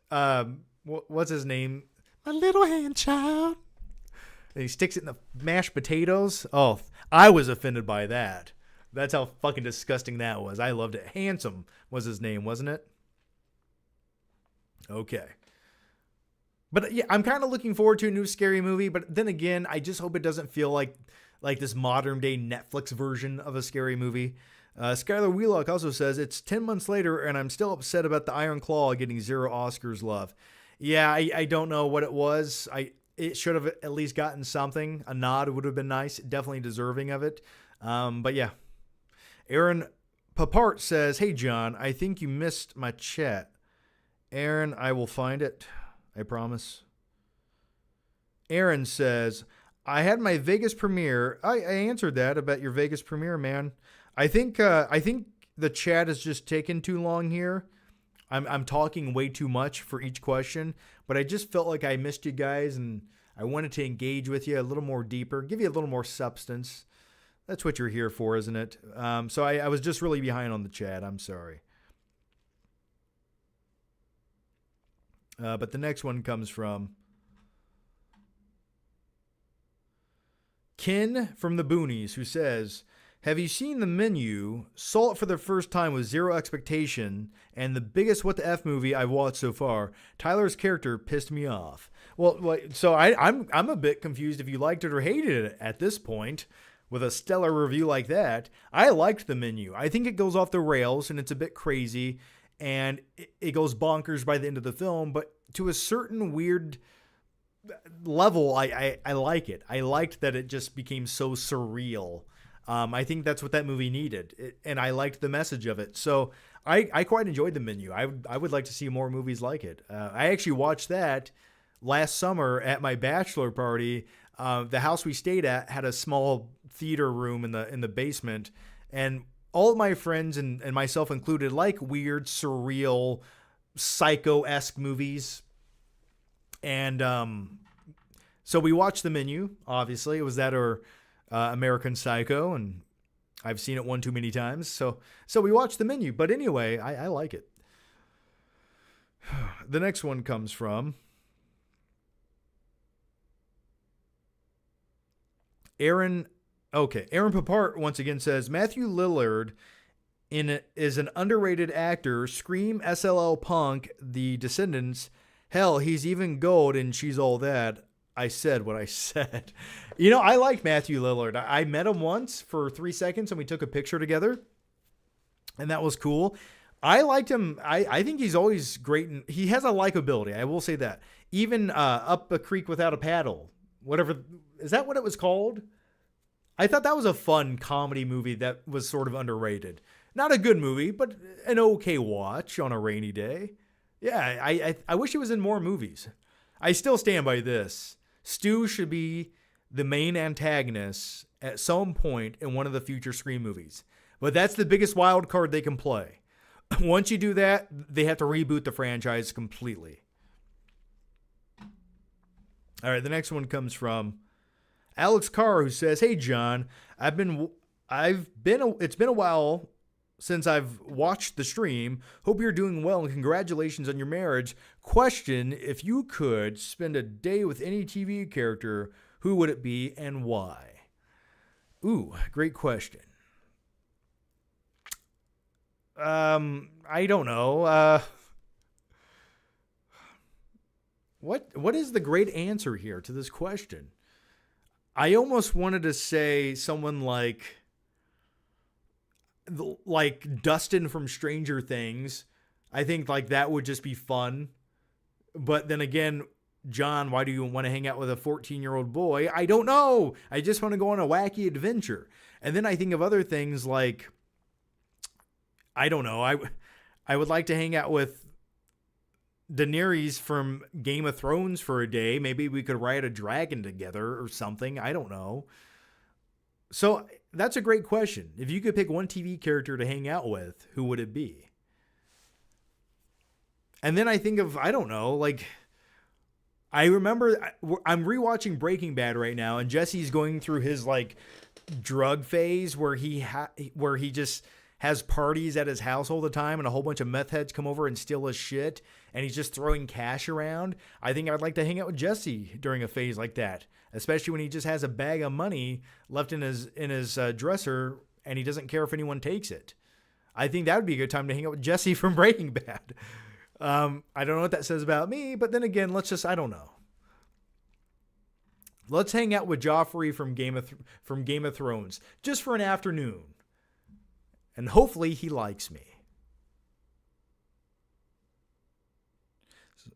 what's his name? My little hand child. And he sticks it in the mashed potatoes. Oh, I was offended by that. That's how fucking disgusting that was. I loved it. Handsome was his name, wasn't it? Okay. But yeah, I'm kind of looking forward to a new Scary Movie. But then again, I just hope it doesn't feel like this modern day Netflix version of a Scary Movie. Skylar Wheelock also says, it's 10 months later and I'm still upset about the Iron Claw getting 0 Oscars love. Yeah, I don't know what it was. It should have at least gotten something. A nod would have been nice. Definitely deserving of it. But yeah. Aaron Papart says, hey, John, I think you missed my chat. Aaron, I will find it. I promise. Aaron says, I had my Vegas premiere. I answered that about your Vegas premiere, man. I think the chat is just taking too long here. I'm talking way too much for each question, but I just felt like I missed you guys and I wanted to engage with you a little more deeper, give you a little more substance. That's what you're here for, isn't it? So I was just really behind on the chat. I'm sorry. But the next one comes from Ken from the Boonies, who says, have you seen The Menu? Saw it for the first time with zero expectation, and the biggest what the F movie I've watched so far. Tyler's character pissed me off. Well, so I'm a bit confused if you liked it or hated it at this point. With a stellar review like that, I liked The Menu. I think it goes off the rails and it's a bit crazy, and it goes bonkers by the end of the film. But to a certain weird level, I like it. I liked that it just became so surreal. I think that's what that movie needed, and I liked the message of it. So I quite enjoyed The Menu. I would like to see more movies like it. I actually watched that last summer at my bachelor party. The house we stayed at had a small theater room in the basement, and all of my friends and myself included like weird, surreal, psycho-esque movies. And so we watched The Menu. Obviously, it was that or American Psycho, and I've seen it one too many times. So we watched The Menu. But anyway, I like it. The next one comes from Aaron. Okay, Aaron Papart once again says, Matthew Lillard is an underrated actor. Scream, SLL Punk, The Descendants. Hell, he's even gold and She's All That. I said what I said. You know, I like Matthew Lillard. I met him once for 3 seconds and we took a picture together. And that was cool. I liked him. I think he's always great. And he has a likability. I will say that. Even Up a Creek Without a Paddle. Whatever. Is that what it was called? I thought that was a fun comedy movie that was sort of underrated. Not a good movie, but an okay watch on a rainy day. Yeah, I wish he was in more movies. I still stand by this. Stu should be the main antagonist at some point in one of the future Scream movies. But that's the biggest wild card they can play. Once you do that, they have to reboot the franchise completely. All right, the next one comes from Alex Carr, who says, "Hey John, it's been a while since I've watched the stream. Hope you're doing well and congratulations on your marriage. Question, if you could spend a day with any TV character, who would it be and why?" Ooh, great question. I don't know. What is the great answer here to this question? I almost wanted to say someone like Dustin from Stranger Things. I think like that would just be fun. But then again, John, why do you want to hang out with a 14-year-old boy? I don't know. I just want to go on a wacky adventure. And then I think of other things like, I don't know. I would like to hang out with Daenerys from Game of Thrones for a day. Maybe we could ride a dragon together or something. I don't know. So that's a great question. If you could pick one TV character to hang out with, who would it be? And then I think of, I don't know, like, I remember I'm rewatching Breaking Bad right now, and Jesse's going through his like drug phase where he just has parties at his house all the time, and a whole bunch of meth heads come over and steal his shit, and he's just throwing cash around. I think I'd like to hang out with Jesse during a phase like that, especially when he just has a bag of money left in his dresser, and he doesn't care if anyone takes it. I think that would be a good time to hang out with Jesse from Breaking Bad. I don't know what that says about me, but then again, I don't know. Let's hang out with Joffrey from Game of Thrones just for an afternoon. And hopefully he likes me.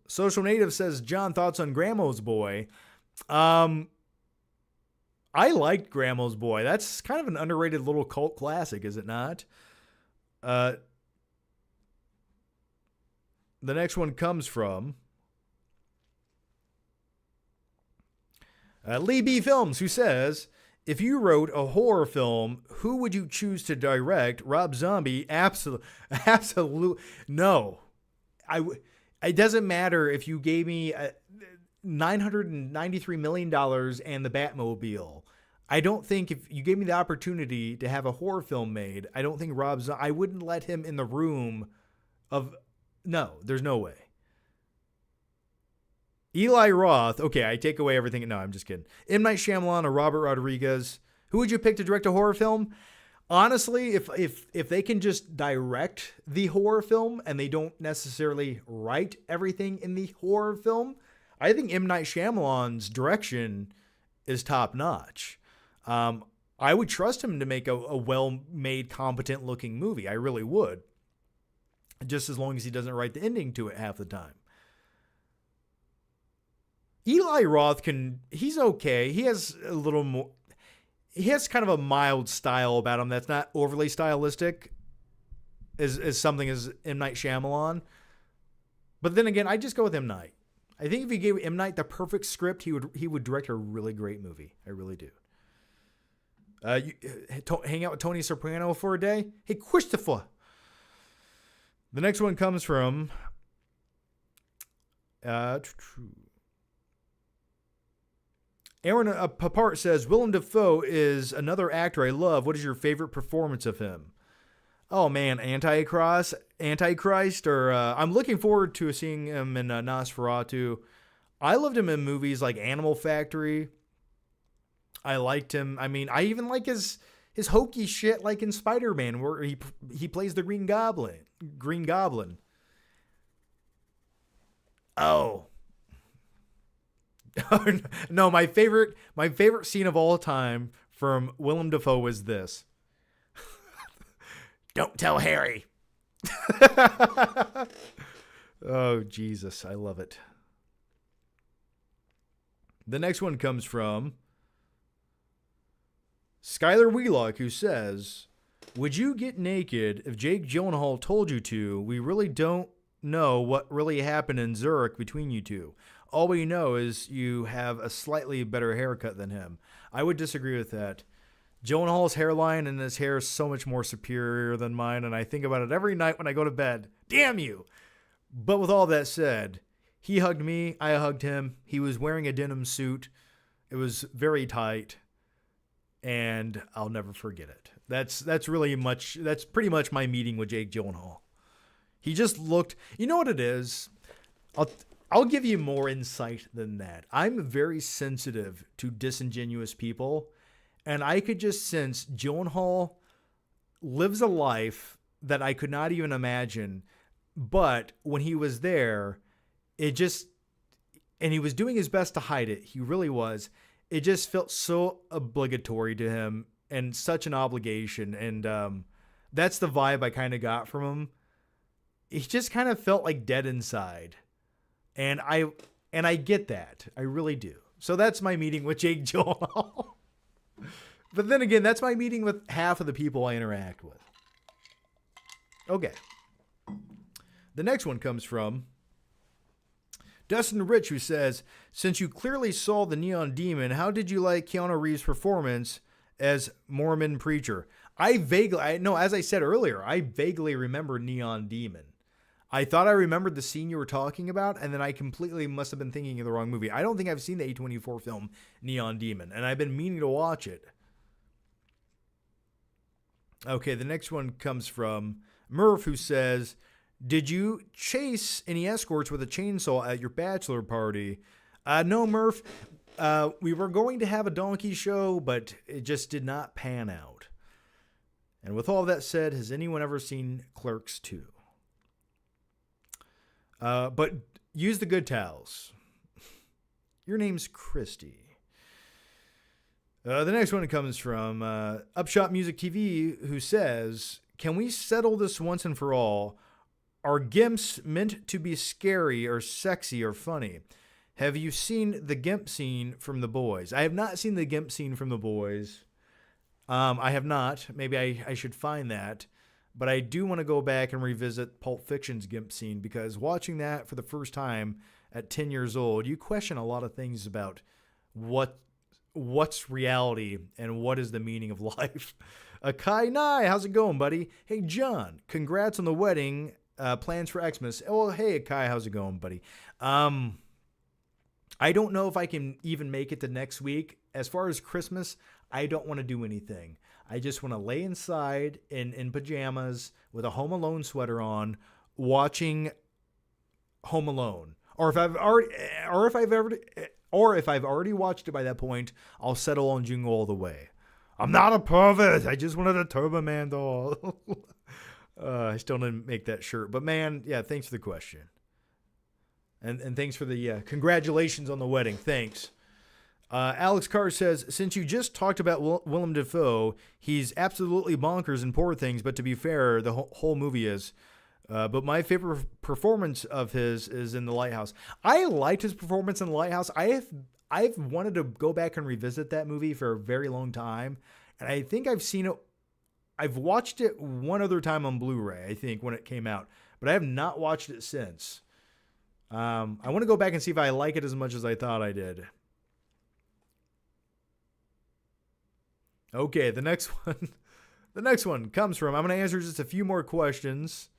Social Native says, John, thoughts on Grandma's Boy? I liked Grandma's Boy. That's kind of an underrated little cult classic, is it not? The next one comes from Lee B. Films, who says, if you wrote a horror film, who would you choose to direct? Rob Zombie? Absolute. No. It doesn't matter if you gave me $993 million and the Batmobile. I don't think if you gave me the opportunity to have a horror film made, I don't think I wouldn't let him in the room of... No, there's no way. Eli Roth. Okay, I take away everything. No, I'm just kidding. M. Night Shyamalan or Robert Rodriguez. Who would you pick to direct a horror film? Honestly, if they can just direct the horror film and they don't necessarily write everything in the horror film, I think M. Night Shyamalan's direction is top notch. I would trust him to make a well-made, competent-looking movie. I really would. Just as long as he doesn't write the ending to it half the time. Eli Roth he's okay. He has a little more, he has kind of a mild style about him that's not overly stylistic as something as M. Night Shyamalan. But then again, I just go with M. Night. I think if you gave M. Night the perfect script, he would direct a really great movie. I really do. Hang out with Tony Soprano for a day? Hey, Christopher. The next one comes from Aaron Papart says, Willem Dafoe is another actor I love. What is your favorite performance of him? Oh man, Antichrist, or I'm looking forward to seeing him in Nosferatu. I loved him in movies like Animal Factory. I liked him. I mean, I even like his hokey shit like in Spider-Man where he plays the Green Goblin. Oh. No, my favorite scene of all time from Willem Dafoe was this. Don't tell Harry. Oh, Jesus. I love it. The next one comes from Skylar Wheelock, who says, would you get naked if Jake Gyllenhaal told you to? We really don't know what really happened in Zurich between you two. All we know is you have a slightly better haircut than him. I would disagree with that. Gyllenhaal's hairline and his hair is so much more superior than mine, and I think about it every night when I go to bed. Damn you! But with all that said, he hugged me, I hugged him. He was wearing a denim suit. It was very tight, and I'll never forget it. That's pretty much my meeting with Jake Gyllenhaal. He just looked, you know what it is? I'll give you more insight than that. I'm very sensitive to disingenuous people, and I could just sense Gyllenhaal lives a life that I could not even imagine. But when he was there, and he was doing his best to hide it. He really was. It just felt so obligatory to him and such an obligation. And that's the vibe I kind of got from him. He just kind of felt like dead inside. And And I get that. I really do. So that's my meeting with Jake Gyllenhaal. But then again, that's my meeting with half of the people I interact with. Okay. The next one comes from Dustin Rich, who says, since you clearly saw the Neon Demon, how did you like Keanu Reeves' performance as Mormon preacher? As I said earlier, I vaguely remember Neon Demon. I thought I remembered the scene you were talking about, and then I completely must have been thinking of the wrong movie. I don't think I've seen the A24 film Neon Demon, and I've been meaning to watch it. Okay, the next one comes from Murph, who says, did you chase any escorts with a chainsaw at your bachelor party? No, Murph. We were going to have a donkey show, but it just did not pan out. And with all that said, has anyone ever seen Clerks 2? But use the good towels. Your name's Christy. The next one comes from Upshot Music TV, who says, can we settle this once and for all? Are gimps meant to be scary or sexy or funny? Have you seen the gimp scene from The Boys? I have not seen the gimp scene from The Boys. I have not. Maybe I should find that. But I do want to go back and revisit Pulp Fiction's gimp scene, because watching that for the first time at 10 years old, you question a lot of things about what's reality and what is the meaning of life. Kai Nye, how's it going, buddy? Hey, John, congrats on the wedding. Plans for Xmas. Oh, hey, Kai, how's it going, buddy? I don't know if I can even make it to next week. As far as Christmas, I don't want to do anything. I just want to lay inside in pajamas with a Home Alone sweater on, watching Home Alone. Or if I've already watched it by that point, I'll settle on Jingle All the Way. I'm not a pervert. I just wanted a Turbo Man doll. I still didn't make that shirt. But man, yeah, thanks for the question. And thanks for the congratulations on the wedding. Thanks. Alex Carr says, since you just talked about Willem Dafoe, he's absolutely bonkers in Poor Things, but to be fair, the whole movie is. But my favorite performance of his is in The Lighthouse. I liked his performance in The Lighthouse. I've wanted to go back and revisit that movie for a very long time. And I think I've seen it. I've watched it one other time on Blu-ray, I think, when it came out. But I have not watched it since. I want to go back and see if I like it as much as I thought I did. Okay, the next one comes from, I'm going to answer just a few more questions,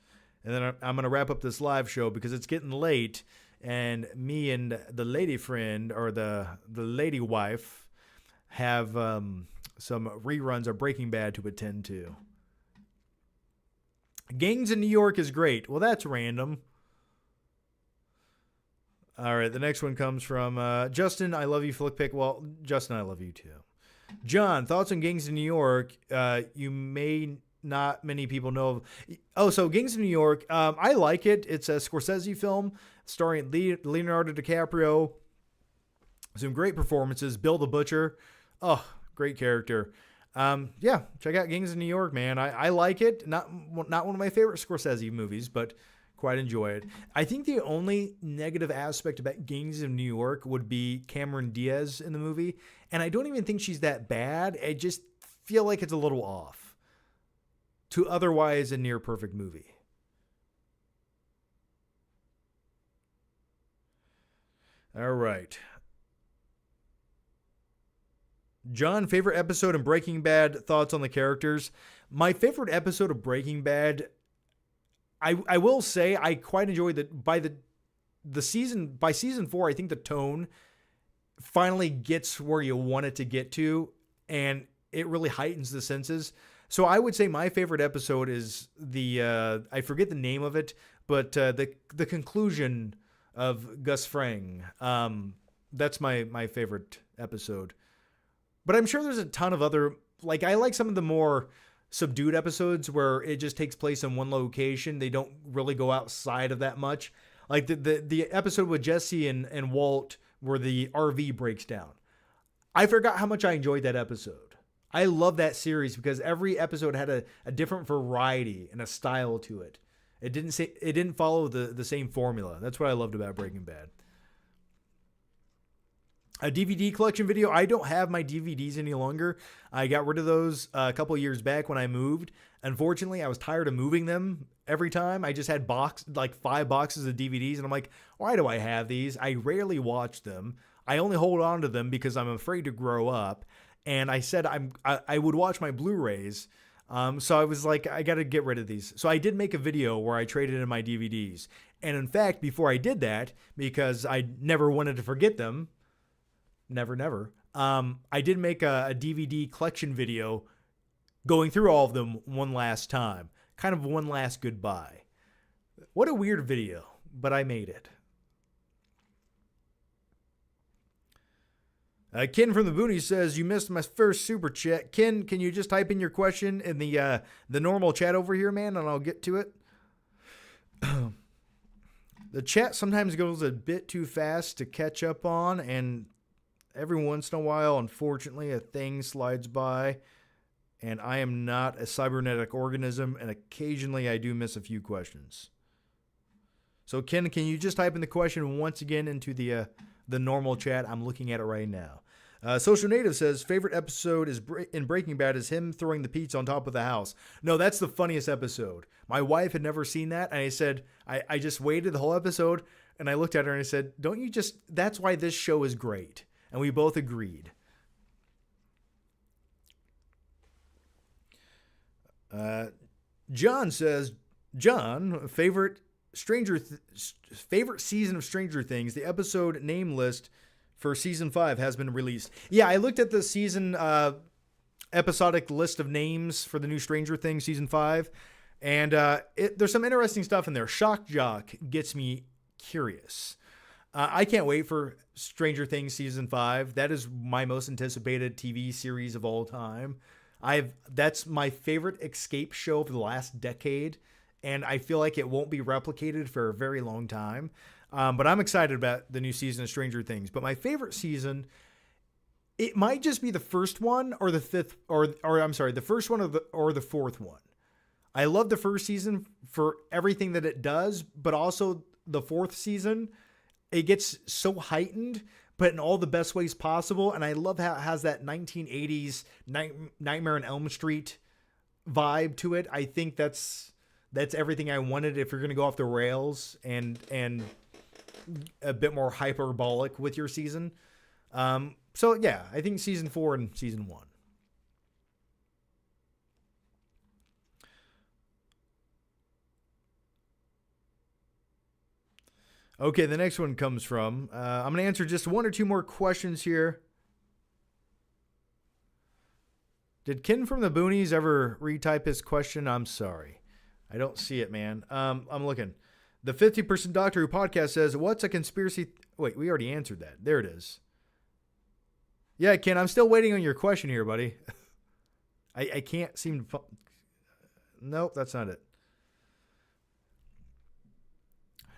and then I'm going to wrap up this live show because it's getting late, and me and the lady friend, or the lady wife, have some reruns of Breaking Bad to attend to. Gangs in New York is great. Well, that's random. All right, the next one comes from Justin. I love you, Flickpick. Well, Justin, I love you too. John, thoughts on Gangs in New York? You may not many people know. So Gangs in New York, I like it. It's a Scorsese film starring Leonardo DiCaprio. Some great performances. Bill the Butcher. Oh, great character. Yeah, check out Gangs in New York, man. I like it. Not one of my favorite Scorsese movies, but quite enjoy it. I think the only negative aspect about Gangs in New York would be Cameron Diaz in the movie. And I don't even think she's that bad. I just feel like it's a little off to otherwise a near perfect movie. All right. John, favorite episode in Breaking Bad, thoughts on the characters? My favorite episode of Breaking Bad, I will say I quite enjoyed that by season 4, I think the tone finally gets where you want it to get to, and it really heightens the senses. So I would say my favorite episode is I forget the name of it, but the conclusion of Gus Fring. That's my favorite episode. But I'm sure there's a ton of other, I like some of the more subdued episodes where it just takes place in one location. They don't really go outside of that much. Like the episode with Jesse and Walt where the RV breaks down. I forgot how much I enjoyed that episode. I love that series because every episode had a different variety and a style to it. It didn't follow the same formula. That's what I loved about Breaking Bad. A DVD collection video. I don't have my DVDs any longer. I got rid of those a couple years back when I moved. Unfortunately, I was tired of moving them every time. I just had 5 boxes of DVDs, and I'm like, why do I have these? I rarely watch them. I only hold on to them because I'm afraid to grow up. And I said I would watch my Blu-rays. So I was like, I got to get rid of these. So I did make a video where I traded in my DVDs. And in fact, before I did that, because I never wanted to forget them, never. I did make a DVD collection video going through all of them one last time. Kind of one last goodbye. What a weird video, but I made it. Ken from the Boonies says, you missed my first super chat. Ken, can you just type in your question in the normal chat over here, man, and I'll get to it? The chat sometimes goes a bit too fast to catch up on, and every once in a while, unfortunately, a thing slides by, and I am not a cybernetic organism, and occasionally I do miss a few questions. So, Ken, can you just type in the question once again into the normal chat? I'm looking at it right now. Social Native says, favorite episode is in Breaking Bad is him throwing the pizza on top of the house. No, that's the funniest episode. My wife had never seen that, and I said, I just waited the whole episode, and I looked at her and I said, that's why this show is great. And we both agreed. John says, favorite season of Stranger Things. The episode name list for season 5 has been released. Yeah, I looked at the season episodic list of names for the new Stranger Things season 5, and there's some interesting stuff in there. Shock Jock gets me curious. I can't wait for Stranger Things season 5. That is my most anticipated TV series of all time. That's my favorite escape show of the last decade, and I feel like it won't be replicated for a very long time. But I'm excited about the new season of Stranger Things. But my favorite season, it might just be the first one or the fifth, or I'm sorry, the first one or the fourth one. I love the first season for everything that it does, but also the fourth season, it gets so heightened, but in all the best ways possible. And I love how it has that 1980s Nightmare on Elm Street vibe to it. I think that's everything I wanted if you're going to go off the rails and a bit more hyperbolic with your season. So yeah, I think season 4 and season 1. Okay, the next one comes from, I'm going to answer just one or two more questions here. Did Ken from the Boonies ever retype his question? I'm sorry. I don't see it, man. I'm looking. The 50% Doctor Who podcast says, what's a conspiracy? Wait, we already answered that. There it is. Yeah, Ken, I'm still waiting on your question here, buddy. I can't seem to... Nope, that's not it.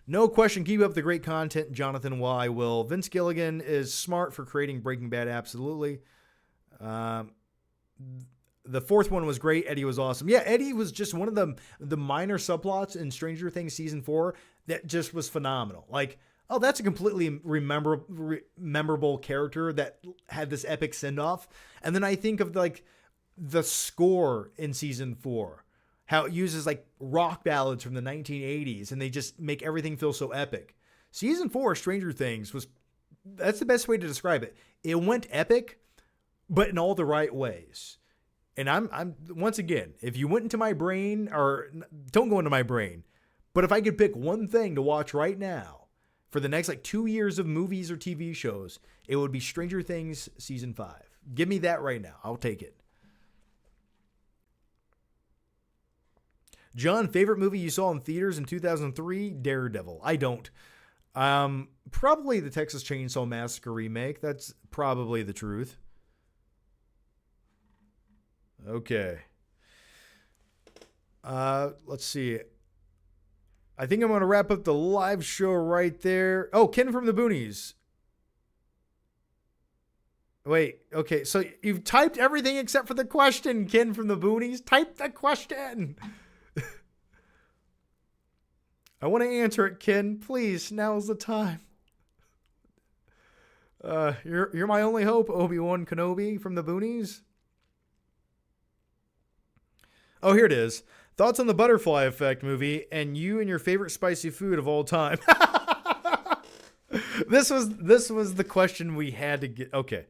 No question. Keep up the great content, Jonathan. Well, I will. Vince Gilligan is smart for creating Breaking Bad. Absolutely. The fourth one was great. Eddie was awesome. Yeah, Eddie was just one of the minor subplots in Stranger Things season 4 that just was phenomenal. Like, oh, that's a completely memorable character that had this epic send-off. And then I think of like the score in season 4. How it uses like rock ballads from the 1980s and they just make everything feel so epic. Season 4 Stranger Things that's the best way to describe it. It went epic, but in all the right ways. And I'm once again, if you went into my brain, or don't go into my brain, but if I could pick one thing to watch right now for the next like 2 years of movies or TV shows, it would be Stranger Things season 5. Give me that right now. I'll take it. John, favorite movie you saw in theaters in 2003? Daredevil. I don't. Probably the Texas Chainsaw Massacre remake. That's probably the truth. Okay. Let's see. I think I'm going to wrap up the live show right there. Oh, Ken from the Boonies. Wait, okay. So you've typed everything except for the question, Ken from the Boonies. Type the question. I want to answer it, Ken. Please, now's the time. You're my only hope, Obi-Wan Kenobi from the boonies. Oh, here it is. Thoughts on the Butterfly Effect movie and you and your favorite spicy food of all time. This was the question we had to get. Okay.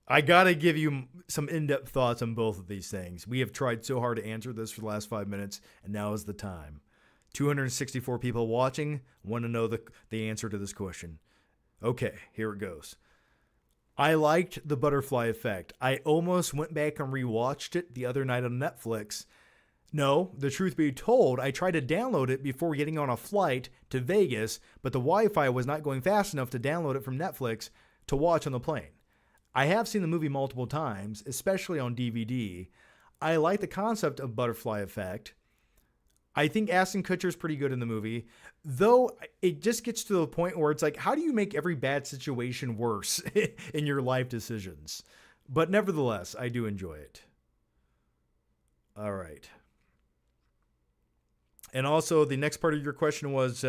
I got to give you some in-depth thoughts on both of these things. We have tried so hard to answer this for the last 5 minutes, and now is the time. 264 people watching want to know the answer to this question. Okay, here it goes. I liked the Butterfly Effect. I almost went back and rewatched it the other night on Netflix. No, the truth be told, I tried to download it before getting on a flight to Vegas, but the Wi-Fi was not going fast enough to download it from Netflix to watch on the plane. I have seen the movie multiple times, especially on DVD. I like the concept of Butterfly Effect. I think Ashton Kutcher's pretty good in the movie, though it just gets to the point where it's like, how do you make every bad situation worse in your life decisions? But nevertheless, I do enjoy it. All right. And also, the next part of your question was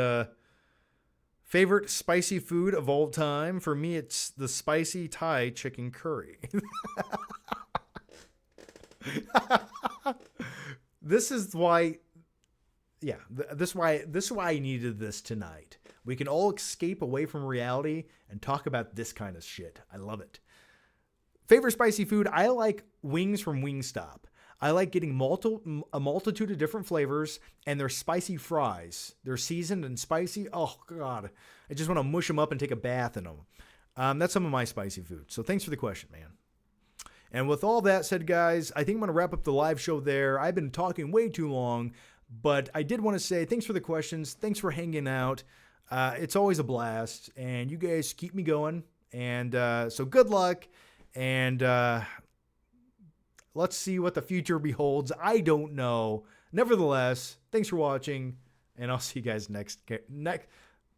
favorite spicy food of all time. For me, it's the spicy Thai chicken curry. This is why I needed this tonight. We can all escape away from reality and talk about this kind of shit. I love it. Favorite spicy food? I like wings from Wingstop. I like getting a multitude of different flavors, and their spicy fries. They're seasoned and spicy. Oh, God. I just want to mush them up and take a bath in them. That's some of my spicy food. So thanks for the question, man. And with all that said, guys, I think I'm going to wrap up the live show there. I've been talking way too long, but I did want to say thanks for the questions. Thanks for hanging out. It's always a blast, and you guys keep me going. And so good luck, and let's see what the future beholds. I don't know. Nevertheless, thanks for watching, and I'll see you guys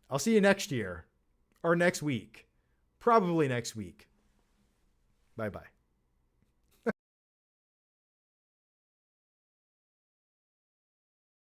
I'll see you next year or next week. Probably next week. Bye-bye.